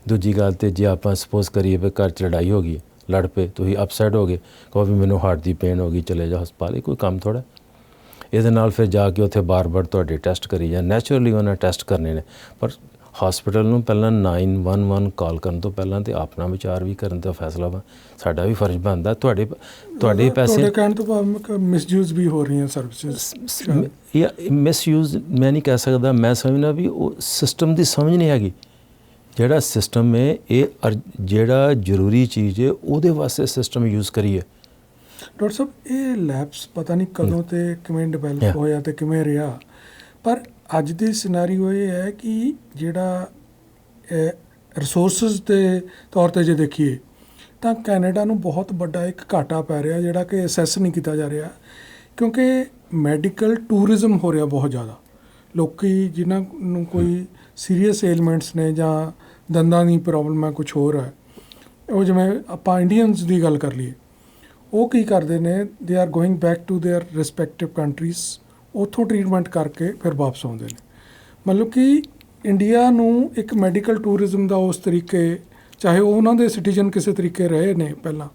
ਦੂਜੀ ਗੱਲ ਤਾਂ ਜੇ ਆਪਾਂ ਸਪੋਜ਼ ਕਰੀਏ ਵੀ ਘਰ 'ਚ ਲੜਾਈ ਹੋ ਗਈ, ਲੜ ਪਏ, ਤੁਸੀਂ ਅਪਸੈਟ ਹੋ ਗਏ, ਕਹੋ ਵੀ ਮੈਨੂੰ ਹਾਰਟ ਦੀ ਪੇਨ ਹੋ ਗਈ, ਚਲੇ ਜਾਓ ਹਸਪਤਾਲ, ਇਹ ਕੋਈ ਕੰਮ ਥੋੜ੍ਹਾ। ਇਹਦੇ ਨਾਲ ਫਿਰ ਜਾ ਕੇ ਉੱਥੇ ਬਾਰ-ਬਾਰ ਤੁਹਾਡੇ ਟੈਸਟ ਕਰੀ ਜਾਂ ਨੈਚੁਰਲੀ ਉਹਨਾਂ ਟੈਸਟ ਕਰਨੇ ਨੇ। ਪਰ ਹਸਪੀਟਲ ਨੂੰ ਪਹਿਲਾਂ 911 ਕਾਲ ਕਰਨ ਤੋਂ ਪਹਿਲਾਂ ਤੇ ਆਪਣਾ ਵਿਚਾਰ ਵੀ ਕਰਨ ਦਾ ਫੈਸਲਾ ਸਾਡਾ ਵੀ ਫਰਜ਼ ਬਣਦਾ। ਤੁਹਾਡੇ ਪੈਸੇ ਕਹਿਣ ਤੋਂ ਬਾਅਦ ਮਿਸਯੂਜ਼ ਵੀ ਹੋ ਰਹੀਆਂ ਸਰਵਿਸਿਜ਼ ਜਾਂ ਮਿਸਯੂਜ਼ ਮੈਂ ਨਹੀਂ ਕਹਿ ਸਕਦਾ। ਮੈਂ ਸਮਝਦਾ ਵੀ ਉਹ ਸਿਸਟਮ ਦੀ ਸਮਝ ਨਹੀਂ ਹੈਗੀ। ਜਿਹੜਾ ਸਿਸਟਮ ਹੈ ਇਹ ਜਿਹੜਾ ਜ਼ਰੂਰੀ ਚੀਜ਼ ਹੈ ਉਹਦੇ ਵਾਸਤੇ ਸਿਸਟਮ ਯੂਜ਼ ਕਰੀਏ। ਡਾਕਟਰ ਸਾਹਿਬ ਇਹ ਲੈਬਸ ਪਤਾ ਨਹੀਂ ਕਦੋਂ ਤੇ ਕਿਵੇਂ ਡਿਵੈਲਪ ਹੋਇਆ ਤੇ ਕਿਵੇਂ ਰਿਹਾ, ਪਰ ਅੱਜ ਦੀ ਸਿਨੈਰੀਓ ਇਹ ਹੈ ਕਿ ਜਿਹੜਾ ਰਿਸੋਰਸਿਸ ਦੇ ਤੌਰ 'ਤੇ ਜੇ ਦੇਖੀਏ ਤਾਂ ਕੈਨੇਡਾ ਨੂੰ ਬਹੁਤ ਵੱਡਾ ਇੱਕ ਘਾਟਾ ਪੈ ਰਿਹਾ ਜਿਹੜਾ ਕਿ ਅਸੈਸ ਨਹੀਂ ਕੀਤਾ ਜਾ ਰਿਹਾ, ਕਿਉਂਕਿ ਮੈਡੀਕਲ ਟੂਰਿਜ਼ਮ ਹੋ ਰਿਹਾ ਬਹੁਤ ਜ਼ਿਆਦਾ। ਲੋਕ ਜਿਨ੍ਹਾਂ ਨੂੰ ਕੋਈ ਸੀਰੀਅਸ ਏਲਮੈਂਟਸ ਨੇ ਜਾਂ ਦੰਦਾਂ ਦੀ ਪ੍ਰੋਬਲਮ ਹੈ, ਕੁਛ ਹੋਰ ਹੈ, ਉਹ ਜਿਵੇਂ ਆਪਾਂ ਇੰਡੀਅਨਸ ਦੀ ਗੱਲ ਕਰ ਲਈਏ, ਉਹ ਕੀ ਕਰਦੇ ਨੇ, they are going back to their respective countries, ਉੱਥੋਂ ਟਰੀਟਮੈਂਟ ਕਰਕੇ ਫਿਰ ਵਾਪਸ ਆਉਂਦੇ ਨੇ। ਮਤਲਬ ਕਿ ਇੰਡੀਆ ਨੂੰ ਇੱਕ ਮੈਡੀਕਲ ਟੂਰਿਜ਼ਮ ਦਾ ਉਸ ਤਰੀਕੇ, ਚਾਹੇ ਉਹ ਉਹਨਾਂ ਦੇ ਸਿਟੀਜ਼ਨ ਕਿਸੇ ਤਰੀਕੇ ਰਹੇ ਨੇ ਪਹਿਲਾਂ,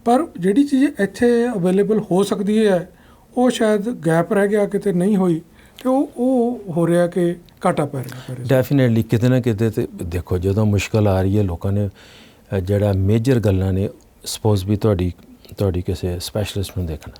ਪਰ ਜਿਹੜੀ ਚੀਜ਼ ਇੱਥੇ ਅਵੇਲੇਬਲ ਹੋ ਸਕਦੀ ਹੈ ਉਹ ਸ਼ਾਇਦ ਗੈਪ ਰਹਿ ਗਿਆ, ਕਿਤੇ ਨਹੀਂ ਹੋਈ, ਅਤੇ ਉਹ ਹੋ ਰਿਹਾ ਕਿ ਘਾਟਾ ਪੈ ਰਿਹਾ। ਡੈਫੀਨੇਟਲੀ ਕਿਤੇ ਨਾ ਕਿਤੇ ਤੇ ਦੇਖੋ, ਜਦੋਂ ਮੁਸ਼ਕਲ ਆ ਰਹੀ ਹੈ ਲੋਕਾਂ ਨੇ ਜਿਹੜਾ ਮੇਜਰ ਗੱਲਾਂ ਨੇ, ਸਪੋਜ਼ ਵੀ ਤੁਹਾਡੀ ਕਿਸੇ ਸਪੈਸ਼ਲਿਸਟ ਨੂੰ ਦੇਖਣਾ,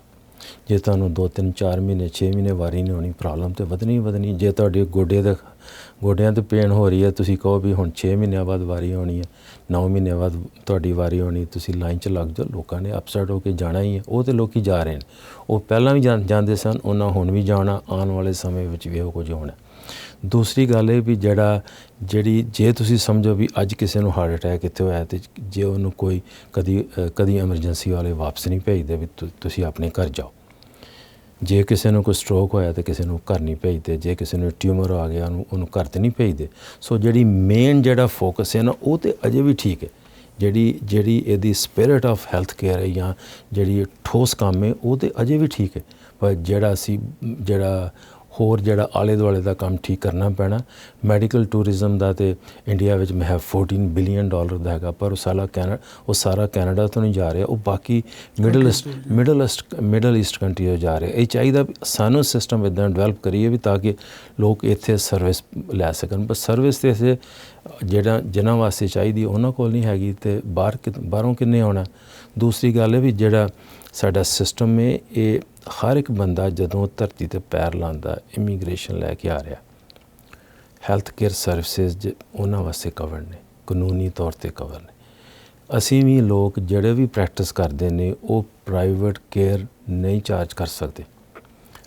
ਜੇ ਤੁਹਾਨੂੰ 2 3 4 ਮਹੀਨੇ 6 ਮਹੀਨੇ ਵਾਰੀ ਨਹੀਂ ਹੋਣੀ, ਪ੍ਰੋਬਲਮ ਤਾਂ ਵਧਣੀ ਹੀ ਵਧਣੀ। ਜੇ ਤੁਹਾਡੇ ਗੋਡਿਆਂ 'ਤੇ ਪੇਨ ਹੋ ਰਹੀ ਹੈ, ਤੁਸੀਂ ਕਹੋ ਵੀ ਹੁਣ 6 ਮਹੀਨਿਆਂ ਬਾਅਦ ਵਾਰੀ ਆਉਣੀ ਹੈ, 9 ਮਹੀਨਿਆਂ ਬਾਅਦ ਤੁਹਾਡੀ ਵਾਰੀ ਆਉਣੀ, ਤੁਸੀਂ ਲਾਈਨ 'ਚ ਲੱਗ ਜਾਓ। ਲੋਕਾਂ ਨੇ ਅਪਸੈਟ ਹੋ ਕੇ ਜਾਣਾ ਹੀ ਹੈ। ਉਹ ਤਾਂ ਲੋਕ ਜਾ ਰਹੇ ਨੇ, ਉਹ ਪਹਿਲਾਂ ਵੀ ਜਾਂਦੇ ਸਨ, ਉਹਨਾਂ ਹੁਣ ਵੀ ਜਾਣਾ, ਆਉਣ ਵਾਲੇ ਸਮੇਂ ਵਿੱਚ ਵੀ ਉਹ ਕੁਝ ਹੋਣਾ। ਦੂਸਰੀ ਗੱਲ ਇਹ ਵੀ ਜੇ ਤੁਸੀਂ ਸਮਝੋ ਵੀ ਅੱਜ ਕਿਸੇ ਨੂੰ ਹਾਰਟ ਅਟੈਕ ਇੱਥੇ ਹੋਇਆ, ਅਤੇ ਜੇ ਉਹਨੂੰ ਕੋਈ ਕਦੀ ਐਮਰਜੈਂਸੀ ਵਾਲੇ ਵਾਪਸ ਨਹੀਂ ਭੇਜਦੇ ਵੀ ਤੁਸੀਂ ਆਪਣੇ ਘਰ ਜਾਓ। ਜੇ ਕਿਸੇ ਨੂੰ ਕੋਈ ਸਟ੍ਰੋਕ ਹੋਇਆ ਤਾਂ ਕਿਸੇ ਨੂੰ ਘਰ ਨਹੀਂ ਭੇਜਦੇ, ਜੇ ਕਿਸੇ ਨੂੰ ਟਿਊਮਰ ਆ ਗਿਆ ਉਹਨੂੰ ਘਰ ਤੇ ਨਹੀਂ ਭੇਜਦੇ। ਸੋ ਜਿਹੜੀ ਮੇਨ ਜਿਹੜਾ ਫੋਕਸ ਹੈ ਨਾ, ਉਹ ਤਾਂ ਅਜੇ ਵੀ ਠੀਕ ਹੈ। ਜਿਹੜੀ ਇਹਦੀ ਸਪਿਰਿਟ ਆਫ ਹੈਲਥ ਕੇਅਰ ਹੈ ਜਾਂ ਜਿਹੜੀ ਠੋਸ ਕੰਮ ਹੈ, ਉਹ ਤਾਂ ਅਜੇ ਵੀ ਠੀਕ ਹੈ। ਪਰ ਜਿਹੜਾ ਜਿਹੜਾ ਆਲੇ ਦੁਆਲੇ ਦਾ ਕੰਮ ਠੀਕ ਕਰਨਾ ਪੈਣਾ। ਮੈਡੀਕਲ ਟੂਰਿਜ਼ਮ ਦਾ ਤੇ ਇੰਡੀਆ ਵਿੱਚ ਮੈਂ $14 ਬਿਲੀਅਨ ਦਾ ਹੈਗਾ, ਪਰ ਉਹ ਸਾਰਾ ਕੈਨੇਡਾ ਤੋਂ ਨਹੀਂ ਜਾ ਰਿਹਾ, ਉਹ ਬਾਕੀ ਮਿਡਲ ਈਸਟ ਕੰਟਰੀ ਤੋਂ ਜਾ ਰਿਹਾ। ਇਹ ਚਾਹੀਦਾ ਵੀ ਸਾਨੂੰ ਸਿਸਟਮ ਇੱਦਾਂ ਡਿਵੈਲਪ ਕਰੀਏ ਵੀ ਤਾਂ ਕਿ ਲੋਕ ਇੱਥੇ ਸਰਵਿਸ ਲੈ ਸਕਣ। ਪਰ ਸਰਵਿਸ ਤੇ ਇਸੇ ਜਿਨ੍ਹਾਂ ਵਾਸਤੇ ਚਾਹੀਦੀ ਉਹਨਾਂ ਕੋਲ ਨਹੀਂ ਹੈਗੀ, ਅਤੇ ਬਾਹਰੋਂ ਕਿੰਨੇ ਆਉਣਾ। ਦੂਸਰੀ ਗੱਲ ਹੈ ਵੀ ਜਿਹੜਾ ਸਾਡਾ ਸਿਸਟਮ ਹੈ, ਇਹ ਹਰ ਇੱਕ ਬੰਦਾ ਜਦੋਂ ਧਰਤੀ 'ਤੇ ਪੈਰ ਲਾਉਂਦਾ, ਇਮੀਗ੍ਰੇਸ਼ਨ ਲੈ ਕੇ ਆ ਰਿਹਾ, ਹੈਲਥ ਕੇਅਰ ਸਰਵਿਸਿਜ਼ ਉਹਨਾਂ ਵਾਸਤੇ ਕਵਰ ਨੇ, ਕਾਨੂੰਨੀ ਤੌਰ 'ਤੇ ਕਵਰ ਨੇ। ਅਸੀਂ ਵੀ ਲੋਕ ਜਿਹੜੇ ਵੀ ਪ੍ਰੈਕਟਿਸ ਕਰਦੇ ਨੇ, ਉਹ ਪ੍ਰਾਈਵੇਟ ਕੇਅਰ ਨਹੀਂ ਚਾਰਜ ਕਰ ਸਕਦੇ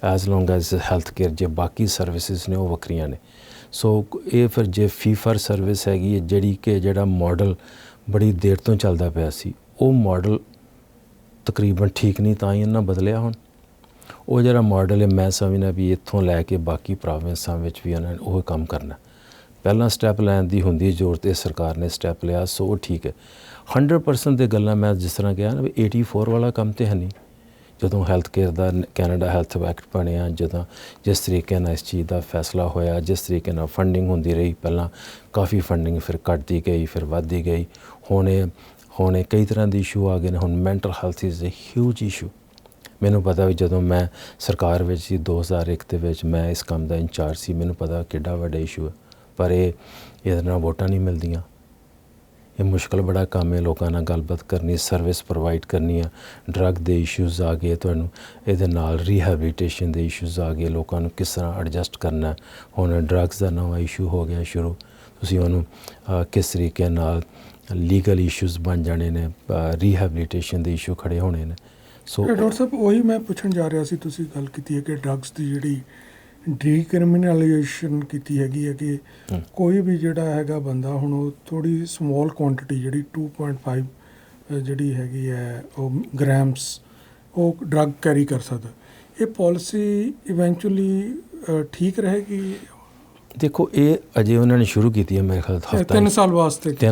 ਐਜ਼ ਲੌਂਗ ਐਜ਼ ਹੈਲਥ ਕੇਅਰ। ਜੇ ਬਾਕੀ ਸਰਵਿਸਿਜ਼ ਨੇ ਉਹ ਵੱਖਰੀਆਂ ਨੇ। ਸੋ ਇਹ ਫਿਰ ਜੇ ਫੀ ਫਾਰ ਸਰਵਿਸ ਹੈਗੀ ਹੈ, ਜਿਹੜਾ ਮਾਡਲ ਬੜੀ ਦੇਰ ਤੋਂ ਚੱਲਦਾ ਪਿਆ ਸੀ, ਉਹ ਮਾਡਲ ਤਕਰੀਬਨ ਠੀਕ ਨਹੀਂ, ਤਾਂ ਹੀ ਇਹਨਾਂ ਬਦਲਿਆ ਹੁਣ। ਉਹ ਜਿਹੜਾ ਮਾਡਲ ਹੈ, ਮੈਂ ਸਮਝਦਾ ਵੀ ਇੱਥੋਂ ਲੈ ਕੇ ਬਾਕੀ ਪ੍ਰੋਵਿੰਸਾਂ ਵਿੱਚ ਵੀ ਉਹਨਾਂ ਨੇ ਉਹ ਕੰਮ ਕਰਨਾ। ਪਹਿਲਾਂ ਸਟੈਪ ਲੈਣ ਦੀ ਹੁੰਦੀ ਜ਼ਰੂਰਤ, ਇਹ ਸਰਕਾਰ ਨੇ ਸਟੈਪ ਲਿਆ, ਸੋ ਉਹ ਠੀਕ ਹੈ। 100% ਦੇ ਗੱਲਾਂ ਮੈਂ ਜਿਸ ਤਰ੍ਹਾਂ ਕਿਹਾ ਨਾ ਵੀ 84 ਵਾਲਾ ਕੰਮ ਤਾਂ ਹੈ ਨਹੀਂ। ਜਦੋਂ ਹੈਲਥ ਕੇਅਰ ਦਾ ਕੈਨੇਡਾ ਹੈਲਥ ਐਕਟ ਬਣਿਆ, ਜਿਸ ਤਰੀਕੇ ਨਾਲ ਇਸ ਚੀਜ਼ ਦਾ ਫੈਸਲਾ ਹੋਇਆ, ਜਿਸ ਤਰੀਕੇ ਨਾਲ ਫੰਡਿੰਗ ਹੁੰਦੀ ਰਹੀ, ਪਹਿਲਾਂ ਕਾਫੀ ਫੰਡਿੰਗ ਫਿਰ ਘਟਦੀ ਗਈ, ਫਿਰ ਵੱਧਦੀ ਗਈ। ਹੁਣ ਕਈ ਤਰ੍ਹਾਂ ਦੇ ਇਸ਼ੂ ਆ ਗਏ ਨੇ। ਹੁਣ mental health is a huge issue. ਮੈਨੂੰ ਪਤਾ ਵੀ ਜਦੋਂ ਮੈਂ ਸਰਕਾਰ ਵਿੱਚ ਸੀ 2001 ਦੇ ਵਿੱਚ, ਮੈਂ ਇਸ ਕੰਮ ਦਾ ਇੰਚਾਰਜ ਸੀ, ਮੈਨੂੰ ਪਤਾ ਕਿੱਡਾ ਵੱਡਾ ਇਸ਼ੂ ਹੈ। ਪਰ ਇਹਦੇ ਨਾਲ ਵੋਟਾਂ ਨਹੀਂ ਮਿਲਦੀਆਂ। ਇਹ ਮੁਸ਼ਕਿਲ ਬੜਾ ਕੰਮ ਹੈ, ਲੋਕਾਂ ਨਾਲ ਗੱਲਬਾਤ ਕਰਨੀ, ਸਰਵਿਸ ਪ੍ਰੋਵਾਈਡ ਕਰਨੀ ਆ। ਡਰੱਗ ਦੇ ਇਸ਼ੂਜ਼ ਆ ਗਏ, ਤੁਹਾਨੂੰ ਇਹਦੇ ਨਾਲ ਰੀਹੈਬਿਲਿਟੇਸ਼ਨ ਦੇ ਇਸ਼ੂਜ਼ ਆ ਗਏ, ਲੋਕਾਂ ਨੂੰ ਕਿਸ ਤਰ੍ਹਾਂ ਐਡਜਸਟ ਕਰਨਾ। ਹੁਣ ਡਰੱਗਸ ਦਾ ਨਵਾਂ ਇਸ਼ੂ ਹੋ ਗਿਆ ਸ਼ੁਰੂ, ਤੁਸੀਂ ਉਹਨੂੰ ਕਿਸ ਤਰੀਕੇ ਨਾਲ ਲੀਗਲ ਇਸ਼ੂਜ਼ ਬਣ ਜਾਣੇ ਨੇ, ਰੀਹੈਬਿਲਿਟੇਸ਼ਨ ਦੇ ਇਸ਼ੂ ਖੜੇ ਹੋਣੇ ਨੇ। ਸੋ ਡਾਕਟਰ ਸਾਹਿਬ, ਉਹੀ ਮੈਂ ਪੁੱਛਣ ਜਾ ਰਿਹਾ ਸੀ, ਤੁਸੀਂ ਗੱਲ ਕੀਤੀ ਹੈ ਕਿ ਡਰੱਗਸ ਦੀ ਜਿਹੜੀ ਡੀਕ੍ਰਿਮੀਨਲਾਈਜੇਸ਼ਨ ਕੀਤੀ ਹੈਗੀ ਹੈ, ਕਿ ਕੋਈ ਵੀ ਜਿਹੜਾ ਹੈਗਾ ਬੰਦਾ, ਹੁਣ ਉਹ ਥੋੜ੍ਹੀ ਸਮੋਲ ਕੁਆਂਟਿਟੀ ਜਿਹੜੀ 2.5 ਜਿਹੜੀ ਹੈਗੀ ਹੈ ਉਹ ਗ੍ਰਾਮਸ, ਉਹ ਡਰੱਗ ਕੈਰੀ ਕਰ ਸਕਦਾ। ਇਹ ਪੋਲਿਸੀ ਇਵੈਂਚੁਅਲੀ ਠੀਕ ਰਹੇਗੀ? ਦੇਖੋ, ਇਹ ਅਜੇ ਉਹਨਾਂ ਨੇ ਸ਼ੁਰੂ ਕੀਤੀ ਹੈ ਮੇਰੇ ਖਿਆਲ ਹਫ਼ਤਾ 3 ਸਾਲ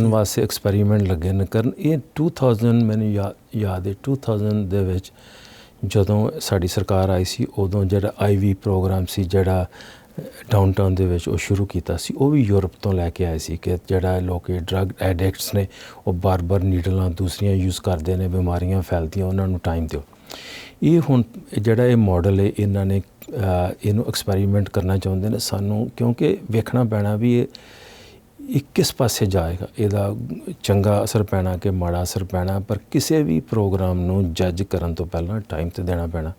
ਵਾਸਤੇ ਐਕਸਪੈਰੀਮੈਂਟ ਲੱਗੇ ਨੇ ਕਰਨ। ਇਹ 2000 ਮੈਨੂੰ ਯਾਦ ਹੈ 2000 ਦੇ ਵਿੱਚ ਜਦੋਂ ਸਾਡੀ ਸਰਕਾਰ ਆਈ ਸੀ, ਉਦੋਂ ਜਿਹੜਾ IV ਪ੍ਰੋਗਰਾਮ ਸੀ, ਜਿਹੜਾ ਡਾਊਨਟਾਊਨ ਦੇ ਵਿੱਚ ਉਹ ਸ਼ੁਰੂ ਕੀਤਾ ਸੀ, ਉਹ ਵੀ ਯੂਰਪ ਤੋਂ ਲੈ ਕੇ ਆਏ ਸੀ ਕਿ ਜਿਹੜਾ ਲੋਕ ਡਰੱਗ ਐਡਿਕਟਸ ਨੇ, ਉਹ ਬਾਰ-ਬਾਰ ਨੀਡਲਾਂ ਦੂਸਰੀਆਂ ਯੂਜ਼ ਕਰਦੇ ਨੇ, ਬਿਮਾਰੀਆਂ ਫੈਲਦੀਆਂ, ਉਹਨਾਂ ਨੂੰ ਟਾਈਮ ਦਿਓ। ਇਹ ਹੁਣ ਜਿਹੜਾ ਇਹ ਮਾਡਲ ਹੈ, ਇਹਨਾਂ ਨੇ ਇਹਨੂੰ ਐਕਸਪੈਰੀਮੈਂਟ ਕਰਨਾ ਚਾਹੁੰਦੇ ਨੇ ਸਾਨੂੰ, ਕਿਉਂਕਿ ਵੇਖਣਾ ਪੈਣਾ ਵੀ ਇਹ ਕਿਸ ਪਾਸੇ ਜਾਏਗਾ, ਇਹਦਾ ਚੰਗਾ ਅਸਰ ਪੈਣਾ ਕਿ ਮਾੜਾ ਅਸਰ ਪੈਣਾ। ਪਰ ਕਿਸੇ ਵੀ ਪ੍ਰੋਗਰਾਮ ਨੂੰ ਜੱਜ ਕਰਨ ਤੋਂ ਪਹਿਲਾਂ ਟਾਈਮ 'ਤੇ ਦੇਣਾ ਪੈਣਾ।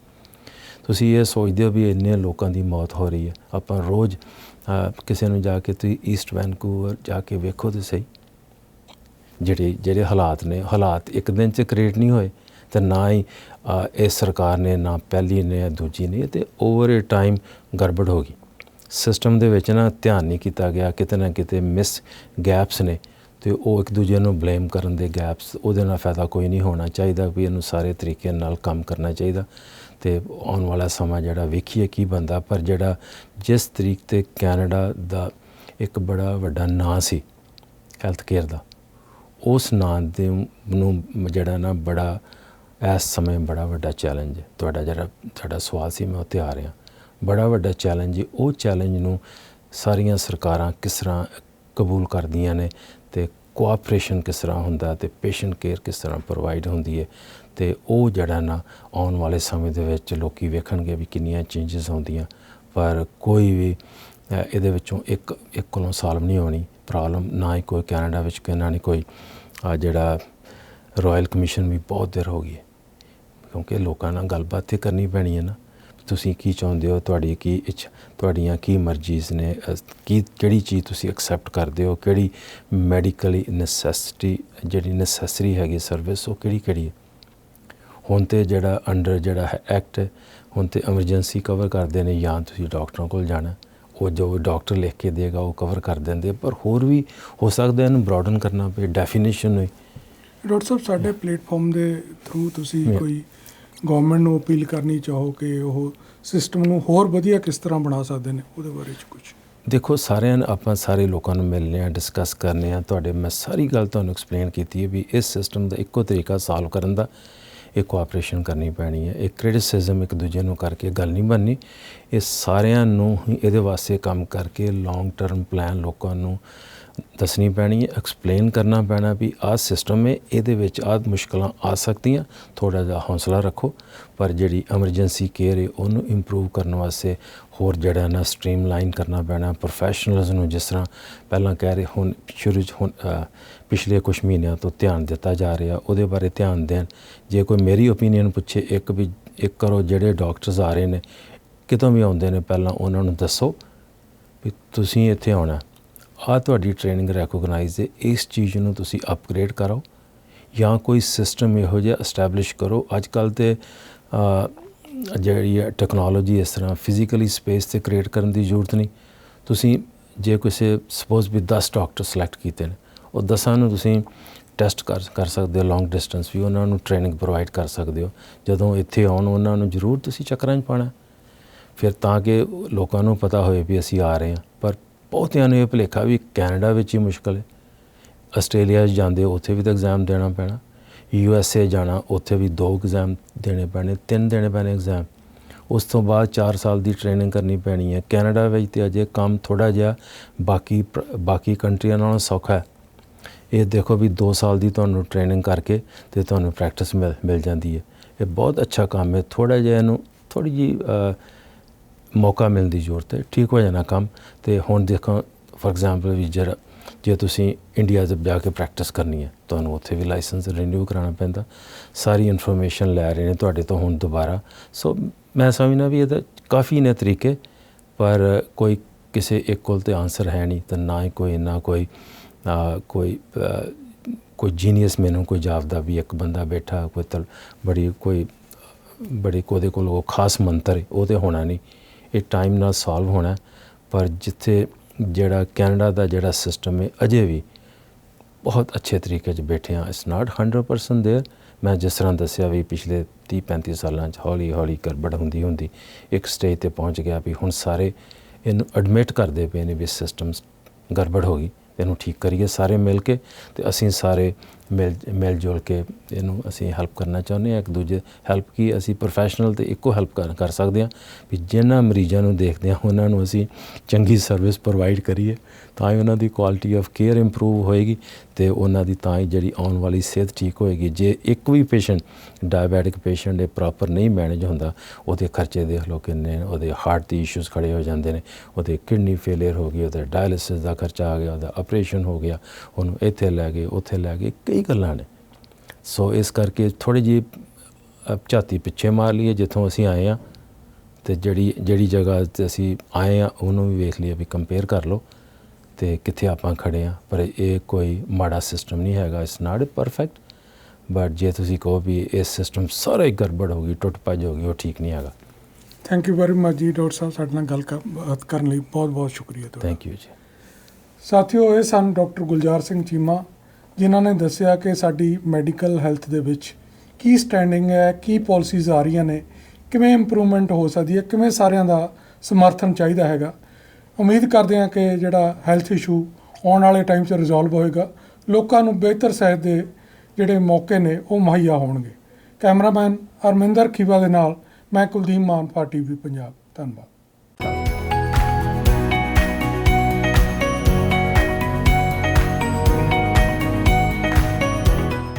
ਤੁਸੀਂ ਇਹ ਸੋਚਦੇ ਹੋ ਵੀ ਇੰਨੇ ਲੋਕਾਂ ਦੀ ਮੌਤ ਹੋ ਰਹੀ ਹੈ, ਆਪਾਂ ਰੋਜ਼ ਕਿਸੇ ਨੂੰ ਜਾ ਕੇ ਤੁਸੀਂ ਈਸਟ ਵੈਨਕੂਵਰ ਜਾ ਕੇ ਵੇਖੋ ਤਾਂ ਸਹੀ, ਜਿਹੜੇ ਹਾਲਾਤ ਨੇ, ਹਾਲਾਤ ਇੱਕ ਦਿਨ 'ਚ ਕ੍ਰੀਏਟ ਨਹੀਂ ਹੋਏ, ਅਤੇ ਨਾ ਹੀ ਇਹ ਸਰਕਾਰ ਨੇ, ਨਾ ਪਹਿਲੀ ਨੇ, ਦੂਜੀ ਨੇ, ਅਤੇ ਓਵਰ ਏ ਟਾਈਮ ਗੜਬੜ ਹੋ ਗਈ ਸਿਸਟਮ ਦੇ ਵਿੱਚ ਨਾ, ਧਿਆਨ ਨਹੀਂ ਕੀਤਾ ਗਿਆ, ਕਿਤੇ ਨਾ ਕਿਤੇ ਮਿਸ ਗੈਪਸ ਨੇ, ਅਤੇ ਉਹ ਇੱਕ ਦੂਜੇ ਨੂੰ ਬਲੇਮ ਕਰਨ ਦੇ ਗੈਪਸ, ਉਹਦੇ ਨਾਲ ਫਾਇਦਾ ਕੋਈ ਨਹੀਂ ਹੋਣਾ ਚਾਹੀਦਾ। ਵੀ ਇਹਨੂੰ ਸਾਰੇ ਤਰੀਕੇ ਨਾਲ ਕੰਮ ਕਰਨਾ ਚਾਹੀਦਾ, ਅਤੇ ਆਉਣ ਵਾਲਾ ਸਮਾਂ ਜਿਹੜਾ ਵੇਖੀਏ ਕੀ ਬਣਦਾ। ਪਰ ਜਿਹੜਾ ਜਿਸ ਤਰੀਕੇ 'ਤੇ ਕੈਨੇਡਾ ਦਾ ਇੱਕ ਬੜਾ ਵੱਡਾ ਨਾਂ ਸੀ ਹੈਲਥ ਕੇਅਰ ਦਾ, ਉਸ ਨਾਂ ਦੇ ਨੂੰ ਜਿਹੜਾ ਨਾ ਬੜਾ ਇਸ ਸਮੇਂ ਬੜਾ ਵੱਡਾ ਚੈਲੰਜ ਹੈ। ਤੁਹਾਡਾ ਸਵਾਲ ਸੀ, ਮੈਂ ਉੱਤੇ ਆ ਰਿਹਾ। ਬੜਾ ਵੱਡਾ ਚੈਲੰਜ ਹੈ। ਉਹ ਚੈਲੰਜ ਨੂੰ ਸਾਰੀਆਂ ਸਰਕਾਰਾਂ ਕਿਸ ਤਰ੍ਹਾਂ ਕਬੂਲ ਕਰਦੀਆਂ ਨੇ ਅਤੇ ਕੋਆਪਰੇਸ਼ਨ ਕਿਸ ਤਰ੍ਹਾਂ ਹੁੰਦਾ ਅਤੇ ਪੇਸ਼ੈਂਟ ਕੇਅਰ ਕਿਸ ਤਰ੍ਹਾਂ ਪ੍ਰੋਵਾਈਡ ਹੁੰਦੀ ਹੈ, ਅਤੇ ਉਹ ਜਿਹੜਾ ਨਾ ਆਉਣ ਵਾਲੇ ਸਮੇਂ ਦੇ ਵਿੱਚ ਲੋਕ ਵੇਖਣਗੇ ਵੀ ਕਿੰਨੀਆਂ ਚੇਂਜਸ ਆਉਂਦੀਆਂ। ਪਰ ਕੋਈ ਵੀ ਇਹਦੇ ਵਿੱਚੋਂ ਇੱਕ ਕੋਲੋਂ ਸਾਲਵ ਨਹੀਂ ਹੋਣੀ ਪ੍ਰੋਬਲਮ। ਨਾ ਹੀ ਕੋਈ ਕੈਨੇਡਾ ਵਿੱਚ ਨਾ ਨਹੀਂ ਕੋਈ ਜਿਹੜਾ ਰਾਇਲ ਕਮਿਸ਼ਨ ਵੀ ਬਹੁਤ ਦੇਰ ਹੋ ਗਈ ਹੈ, ਕਿਉਂਕਿ ਲੋਕਾਂ ਨਾਲ ਗੱਲਬਾਤ ਤਾਂ ਕਰਨੀ ਪੈਣੀ ਹੈ ਨਾ। ਤੁਸੀਂ ਕੀ ਚਾਹੁੰਦੇ ਹੋ, ਤੁਹਾਡੀ ਕੀ ਇੱਛਾ, ਤੁਹਾਡੀਆਂ ਕੀ ਮਰਜ਼ੀਜ਼ ਨੇ, ਕਿਹੜੀ ਚੀਜ਼ ਤੁਸੀਂ ਐਕਸੈਪਟ ਕਰਦੇ ਹੋ, ਕਿਹੜੀ ਮੈਡੀਕਲੀ ਨੈਸੈਸਿਟੀ ਜਿਹੜੀ ਨੈਸੈਸਰੀ ਹੈਗੀ ਸਰਵਿਸ ਉਹ ਕਿਹੜੀ ਹੈ। ਹੁਣ ਤਾਂ ਜਿਹੜਾ ਅੰਡਰ ਜਿਹੜਾ ਹੈ ਐਕਟ, ਹੁਣ ਤਾਂ ਐਮਰਜੈਂਸੀ ਕਵਰ ਕਰਦੇ ਨੇ, ਜਾਂ ਤੁਸੀਂ ਡਾਕਟਰਾਂ ਕੋਲ ਜਾਣਾ, ਉਹ ਜੋ ਡਾਕਟਰ ਲਿਖ ਕੇ ਦੇਗਾ ਉਹ ਕਵਰ ਕਰ ਦਿੰਦੇ। ਪਰ ਹੋਰ ਵੀ ਹੋ ਸਕਦਾ ਇਹਨੂੰ ਬਰੋਡਨ ਕਰਨਾ ਪਏ ਡੈਫੀਨੇਸ਼ਨ ਹੋਈ। ਡਾਕਟਰ ਸਾਹਿਬ, ਸਾਡੇ ਪਲੇਟਫਾਰਮ ਦੇ ਥਰੂ ਤੁਸੀਂ ਕੋਈ ਗਵਰਨਮੈਂਟ ਨੂੰ ਅਪੀਲ ਕਰਨੀ ਚਾਹੋ ਕਿ ਉਹ ਸਿਸਟਮ ਨੂੰ ਹੋਰ ਵਧੀਆ ਕਿਸ ਤਰ੍ਹਾਂ ਬਣਾ ਸਕਦੇ ਨੇ, ਉਹਦੇ ਬਾਰੇ 'ਚ ਕੁਝ? ਦੇਖੋ, ਆਪਾਂ ਸਾਰੇ ਲੋਕਾਂ ਨੂੰ ਮਿਲਨੇ ਆ, ਡਿਸਕਸ ਕਰਨੇ ਆ। ਮੈਂ ਸਾਰੀ ਗੱਲ ਤੁਹਾਨੂੰ ਐਕਸਪਲੇਨ ਕੀਤੀ ਹੈ ਵੀ ਇਸ ਸਿਸਟਮ ਦਾ ਇੱਕੋ ਤਰੀਕਾ ਸਾਲਵ ਕਰਨ ਦਾ, ਇਹ ਕੋਆਪਰੇਸ਼ਨ ਕਰਨੀ ਪੈਣੀ ਹੈ। ਇਹ ਕ੍ਰਿਟਿਸਿਜ਼ਮ ਇੱਕ ਦੂਜੇ ਨੂੰ ਕਰਕੇ ਗੱਲ ਨਹੀਂ ਬਣਨੀ। ਇਹ ਸਾਰਿਆਂ ਨੂੰ ਹੀ ਇਹਦੇ ਵਾਸਤੇ ਕੰਮ ਕਰਕੇ ਲੌਂਗ ਟਰਮ ਪਲਾਨ ਲੋਕਾਂ ਨੂੰ ਦੱਸਣੀ ਪੈਣੀ ਹੈ, ਐਕਸਪਲੇਨ ਕਰਨਾ ਪੈਣਾ ਵੀ ਆਹ ਸਿਸਟਮ ਹੈ, ਇਹਦੇ ਵਿੱਚ ਆਹ ਮੁਸ਼ਕਲਾਂ ਆ ਸਕਦੀਆਂ, ਥੋੜ੍ਹਾ ਜਿਹਾ ਹੌਸਲਾ ਰੱਖੋ। ਪਰ ਜਿਹੜੀ ਐਮਰਜੈਂਸੀ ਕੇਅਰ ਹੈ ਉਹਨੂੰ ਇੰਪਰੂਵ ਕਰਨ ਵਾਸਤੇ ਹੋਰ ਜਿਹੜਾ ਨਾ ਸਟ੍ਰੀਮਲਾਈਨ ਕਰਨਾ ਪੈਣਾ। ਪ੍ਰੋਫੈਸ਼ਨਲਜ਼ ਨੂੰ ਜਿਸ ਤਰ੍ਹਾਂ ਪਹਿਲਾਂ ਕਹਿ ਰਹੇ, ਹੁਣ ਸ਼ੁਰੂ 'ਚ ਪਿਛਲੇ ਕੁਛ ਮਹੀਨਿਆਂ ਤੋਂ ਧਿਆਨ ਦਿੱਤਾ ਜਾ ਰਿਹਾ, ਉਹਦੇ ਬਾਰੇ ਧਿਆਨ ਦੇਣ। ਜੇ ਕੋਈ ਮੇਰੀ ਓਪੀਨੀਅਨ ਪੁੱਛੇ, ਇੱਕ ਕਰੋ ਜਿਹੜੇ ਡਾਕਟਰਸ ਆ ਰਹੇ ਨੇ ਕਿਤੋਂ ਵੀ ਆਉਂਦੇ ਨੇ, ਪਹਿਲਾਂ ਉਹਨਾਂ ਨੂੰ ਦੱਸੋ ਵੀ ਤੁਸੀਂ ਇੱਥੇ ਆਉਣਾ, ਆਹ ਤੁਹਾਡੀ ਟ੍ਰੇਨਿੰਗ ਰੈਕੋਗਨਾਈਜ਼ ਹੈ, ਇਸ ਚੀਜ਼ ਨੂੰ ਤੁਸੀਂ ਅਪਗ੍ਰੇਡ ਕਰੋ ਜਾਂ ਕੋਈ ਸਿਸਟਮ ਇਹੋ ਜਿਹਾ ਇਸਟੈਬਲਿਸ਼ ਕਰੋ। ਅੱਜ ਕੱਲ੍ਹ ਤਾਂ ਜਿਹੜੀ ਹੈ ਟੈਕਨੋਲੋਜੀ ਇਸ ਤਰ੍ਹਾਂ ਫਿਜ਼ੀਕਲੀ ਸਪੇਸ 'ਤੇ ਕ੍ਰੀਏਟ ਕਰਨ ਦੀ ਜ਼ਰੂਰਤ ਨਹੀਂ। ਤੁਸੀਂ ਜੇ ਕਿਸੇ ਸਪੋਜ਼ ਵੀ 10 ਡਾਕਟਰ ਸਿਲੈਕਟ ਕੀਤੇ ਨੇ, ਉਹ 10 ਨੂੰ ਤੁਸੀਂ ਟੈਸਟ ਕਰ ਸਕਦੇ ਹੋ, ਲੌਂਗ ਡਿਸਟੈਂਸ ਵੀ ਉਹਨਾਂ ਨੂੰ ਟ੍ਰੇਨਿੰਗ ਪ੍ਰੋਵਾਈਡ ਕਰ ਸਕਦੇ ਹੋ। ਜਦੋਂ ਇੱਥੇ ਆਉਣ ਉਹਨਾਂ ਨੂੰ ਜ਼ਰੂਰ ਤੁਸੀਂ ਚੱਕਰਾਂ 'ਚ ਪਾਉਣਾ, ਫਿਰ ਤਾਂ ਕਿ ਲੋਕਾਂ ਨੂੰ ਪਤਾ ਹੋਏ ਵੀ ਅਸੀਂ ਆ ਰਹੇ ਹਾਂ। ਪਰ ਬਹੁਤਿਆਂ ਨੂੰ ਇਹ ਭੁਲੇਖਾ ਵੀ ਕੈਨੇਡਾ ਵਿੱਚ ਹੀ ਮੁਸ਼ਕਿਲ ਹੈ। ਆਸਟ੍ਰੇਲੀਆ 'ਚ ਜਾਂਦੇ ਉੱਥੇ ਵੀ ਤਾਂ ਐਗਜ਼ਾਮ ਦੇਣਾ ਪੈਣਾ, USA ਜਾਣਾ ਉੱਥੇ ਵੀ 2 ਐਗਜ਼ਾਮ ਦੇਣੇ ਪੈਣੇ, 3 ਦੇਣੇ ਪੈਣੇ ਐਗਜ਼ਾਮ। ਉਸ ਤੋਂ ਬਾਅਦ 4 ਸਾਲ ਦੀ ਟ੍ਰੇਨਿੰਗ ਕਰਨੀ ਪੈਣੀ ਹੈ। ਕੈਨੇਡਾ ਵਿੱਚ ਤਾਂ ਅਜੇ ਕੰਮ ਥੋੜ੍ਹਾ ਜਿਹਾ ਬਾਕੀ ਕੰਟਰੀਆਂ ਨਾਲੋਂ ਸੌਖਾ ਹੈ। ਇਹ ਦੇਖੋ ਵੀ 2 ਸਾਲ ਦੀ ਤੁਹਾਨੂੰ ਟ੍ਰੇਨਿੰਗ ਕਰਕੇ ਅਤੇ ਤੁਹਾਨੂੰ ਪ੍ਰੈਕਟਿਸ ਮਿਲ ਜਾਂਦੀ ਹੈ। ਇਹ ਬਹੁਤ ਅੱਛਾ ਕੰਮ ਹੈ। ਥੋੜ੍ਹਾ ਜਿਹਾ ਇਹਨੂੰ ਥੋੜ੍ਹੀ ਜਿਹੀ ਮੌਕਾ ਮਿਲਣ ਦੀ ਜ਼ਰੂਰਤ ਹੈ, ਠੀਕ ਹੋ ਜਾਣਾ ਕੰਮ। ਅਤੇ ਹੁਣ ਦੇਖੋ ਫੋਰ ਐਗਜ਼ਾਮਪਲ ਵੀ ਜੇ ਤੁਸੀਂ ਇੰਡੀਆ 'ਚ ਜਾ ਕੇ ਪ੍ਰੈਕਟਿਸ ਕਰਨੀ ਹੈ, ਤੁਹਾਨੂੰ ਉੱਥੇ ਵੀ ਲਾਇਸੈਂਸ ਰੀਨਿਊ ਕਰਾਉਣਾ ਪੈਂਦਾ। ਸਾਰੀ ਇਨਫੋਰਮੇਸ਼ਨ ਲੈ ਰਹੇ ਨੇ ਤੁਹਾਡੇ ਤੋਂ ਹੁਣ ਦੁਬਾਰਾ। ਸੋ ਮੈਂ ਸਮਝਦਾ ਵੀ ਇਹਦਾ ਕਾਫੀ ਨੇ ਤਰੀਕੇ, ਪਰ ਕੋਈ ਕਿਸੇ ਇੱਕ ਕੋਲ ਤਾਂ ਆਨਸਰ ਹੈ ਨਹੀਂ, ਤਾਂ ਨਾ ਹੀ ਕੋਈ ਜੀਨੀਅਸ ਮੈਨੂੰ ਕੋਈ ਜਾਪਦਾ ਵੀ ਇੱਕ ਬੰਦਾ ਬੈਠਾ ਬੜੀ ਉਹਦੇ ਕੋਲ ਉਹ ਖਾਸ ਮੰਤਰ ਹੈ, ਉਹ ਤਾਂ ਹੋਣਾ ਨਹੀਂ। ਇਹ ਟਾਈਮ ਨਾਲ ਸੋਲਵ ਹੋਣਾ। ਪਰ ਜਿੱਥੇ ਜਿਹੜਾ ਕੈਨੇਡਾ ਦਾ ਜਿਹੜਾ ਸਿਸਟਮ ਹੈ ਅਜੇ ਵੀ ਬਹੁਤ ਅੱਛੇ ਤਰੀਕੇ 'ਚ ਬੈਠੇ ਹਾਂ। It's not 100% there. ਮੈਂ ਜਿਸ ਤਰ੍ਹਾਂ ਦੱਸਿਆ ਵੀ ਪਿਛਲੇ 30-35 ਸਾਲਾਂ 'ਚ ਹੌਲੀ ਹੌਲੀ ਗੜਬੜ ਹੁੰਦੀ ਇੱਕ ਸਟੇਜ 'ਤੇ ਪਹੁੰਚ ਗਿਆ ਵੀ ਹੁਣ ਸਾਰੇ ਇਹਨੂੰ ਐਡਮਿਟ ਕਰਦੇ ਪਏ ਨੇ ਵੀ ਸਿਸਟਮ ਗੜਬੜ ਹੋ ਗਈ, ਇਹਨੂੰ ਠੀਕ ਕਰੀਏ ਸਾਰੇ ਮਿਲ ਕੇ। ਅਤੇ ਅਸੀਂ ਸਾਰੇ ਮਿਲ ਜੁਲ ਕੇ ਇਹਨੂੰ ਅਸੀਂ ਹੈਲਪ ਕਰਨਾ ਚਾਹੁੰਦੇ ਹਾਂ। ਇੱਕ ਦੂਜੇ ਹੈਲਪ ਕੀ, ਅਸੀਂ ਪ੍ਰੋਫੈਸ਼ਨਲ ਅਤੇ ਇੱਕੋ ਹੈਲਪ ਕਰ ਸਕਦੇ ਹਾਂ ਵੀ ਜਿਨ੍ਹਾਂ ਮਰੀਜ਼ਾਂ ਨੂੰ ਦੇਖਦੇ ਹਾਂ ਉਹਨਾਂ ਨੂੰ ਅਸੀਂ ਚੰਗੀ ਸਰਵਿਸ ਪ੍ਰੋਵਾਈਡ ਕਰੀਏ, ਤਾਂ ਹੀ ਉਹਨਾਂ ਦੀ ਕੁਆਲਿਟੀ ਆਫ ਕੇਅਰ ਇੰਪਰੂਵ ਹੋਏਗੀ ਅਤੇ ਉਹਨਾਂ ਦੀ ਤਾਂ ਹੀ ਜਿਹੜੀ ਆਉਣ ਵਾਲੀ ਸਿਹਤ ਠੀਕ ਹੋਏਗੀ। ਜੇ ਇੱਕ ਵੀ ਪੇਸ਼ੈਂਟ ਡਾਇਬੈਟਿਕ ਪੇਸ਼ੈਂਟ ਇਹ ਪ੍ਰੋਪਰ ਨਹੀਂ ਮੈਨੇਜ ਹੁੰਦਾ, ਉਹਦੇ ਖਰਚੇ ਦੇਖ ਲਓ ਕਿੰਨੇ, ਉਹਦੇ ਹਾਰਟ ਦੇ ਇਸ਼ੂਜ਼ ਖੜੇ ਹੋ ਜਾਂਦੇ ਨੇ, ਉਹਦੇ ਕਿਡਨੀ ਫੇਲੀਅਰ ਹੋ ਗਈ, ਉਹਦੇ ਡਾਇਲਿਸਿਸ ਦਾ ਖਰਚਾ ਆ ਗਿਆ, ਉਹਦਾ ਆਪਰੇਸ਼ਨ ਹੋ ਗਿਆ, ਉਹਨੂੰ ਇੱਥੇ ਲੈ ਗਏ ਉੱਥੇ ਲੈ ਗਏ, ਕਈ ਗੱਲਾਂ ਨੇ। ਸੋ ਇਸ ਕਰਕੇ ਥੋੜ੍ਹੀ ਜਿਹੀ ਝਾਤੀ ਪਿੱਛੇ ਮਾਰ ਲਈਏ ਜਿੱਥੋਂ ਅਸੀਂ ਆਏ ਹਾਂ, ਅਤੇ ਜਿਹੜੀ ਜਗ੍ਹਾ 'ਤੇ ਅਸੀਂ ਆਏ ਹਾਂ ਉਹਨੂੰ ਵੀ ਵੇਖ ਲਈਏ ਵੀ ਕੰਪੇਅਰ ਕਰ ਲਓ ਅਤੇ ਕਿੱਥੇ ਆਪਾਂ ਖੜ੍ਹੇ ਹਾਂ। ਪਰ ਇਹ ਕੋਈ ਮਾੜਾ ਸਿਸਟਮ ਨਹੀਂ ਹੈਗਾ, ਇਟਸ ਨਾਟ ਪਰਫੈਕਟ। ਬਟ ਜੇ ਤੁਸੀਂ ਕਹੋ ਵੀ ਇਸ ਸਿਸਟਮ ਸਾਰਾ ਹੀ ਗੜਬੜ ਹੋ ਗਈ, ਟੁੱਟ ਭੱਜ ਹੋ ਗਈ, ਉਹ ਠੀਕ ਨਹੀਂ ਹੈਗਾ। ਥੈਂਕ ਯੂ ਵੈਰੀ ਮਚ ਜੀ ਡਾਕਟਰ ਸਾਹਿਬ, ਸਾਡੇ ਨਾਲ ਗੱਲ ਕਰਨ ਲਈ ਬਹੁਤ ਬਹੁਤ ਸ਼ੁਕਰੀਆ ਤੁਹਾਡਾ। ਥੈਂਕ ਯੂ ਜੀ। ਸਾਥੀਓ, ਇਹ ਸਨ ਡਾਕਟਰ ਗੁਲਜ਼ਾਰ ਸਿੰਘ ਚੀਮਾ, ਜਿਨ੍ਹਾਂ ਨੇ ਦੱਸਿਆ ਕਿ ਸਾਡੀ ਮੈਡੀਕਲ ਹੈਲਥ ਦੇ ਵਿੱਚ ਕੀ ਸਟੈਂਡਿੰਗ ਹੈ, ਕੀ ਪਾਲਿਸੀਜ਼ ਆ ਰਹੀਆਂ ਨੇ, ਕਿਵੇਂ ਇੰਪਰੂਵਮੈਂਟ ਹੋ ਸਕਦੀ ਹੈ, ਕਿਵੇਂ ਸਾਰਿਆਂ ਦਾ ਸਮਰਥਨ ਚਾਹੀਦਾ ਹੈਗਾ। ਉਮੀਦ ਕਰਦੇ ਹਾਂ ਕਿ ਜਿਹੜਾ ਹੈਲਥ ਇਸ਼ੂ ਆਉਣ ਵਾਲੇ ਟਾਈਮ 'ਚ ਰਿਜ਼ੋਲਵ ਹੋਏਗਾ, ਲੋਕਾਂ ਨੂੰ ਬਿਹਤਰ ਸਿਹਤ ਦੇ ਜਿਹੜੇ ਮੌਕੇ ਨੇ ਉਹ ਮੁਹੱਈਆ ਹੋਣਗੇ। ਕੈਮਰਾਮੈਨ ਅਰਮਿੰਦਰ ਖੀਵਾ ਦੇ ਨਾਲ ਮੈਂ ਕੁਲਦੀਪ ਮਾਨਫਾ ਟੀਵੀ ਪੰਜਾਬ। ਧੰਨਵਾਦ।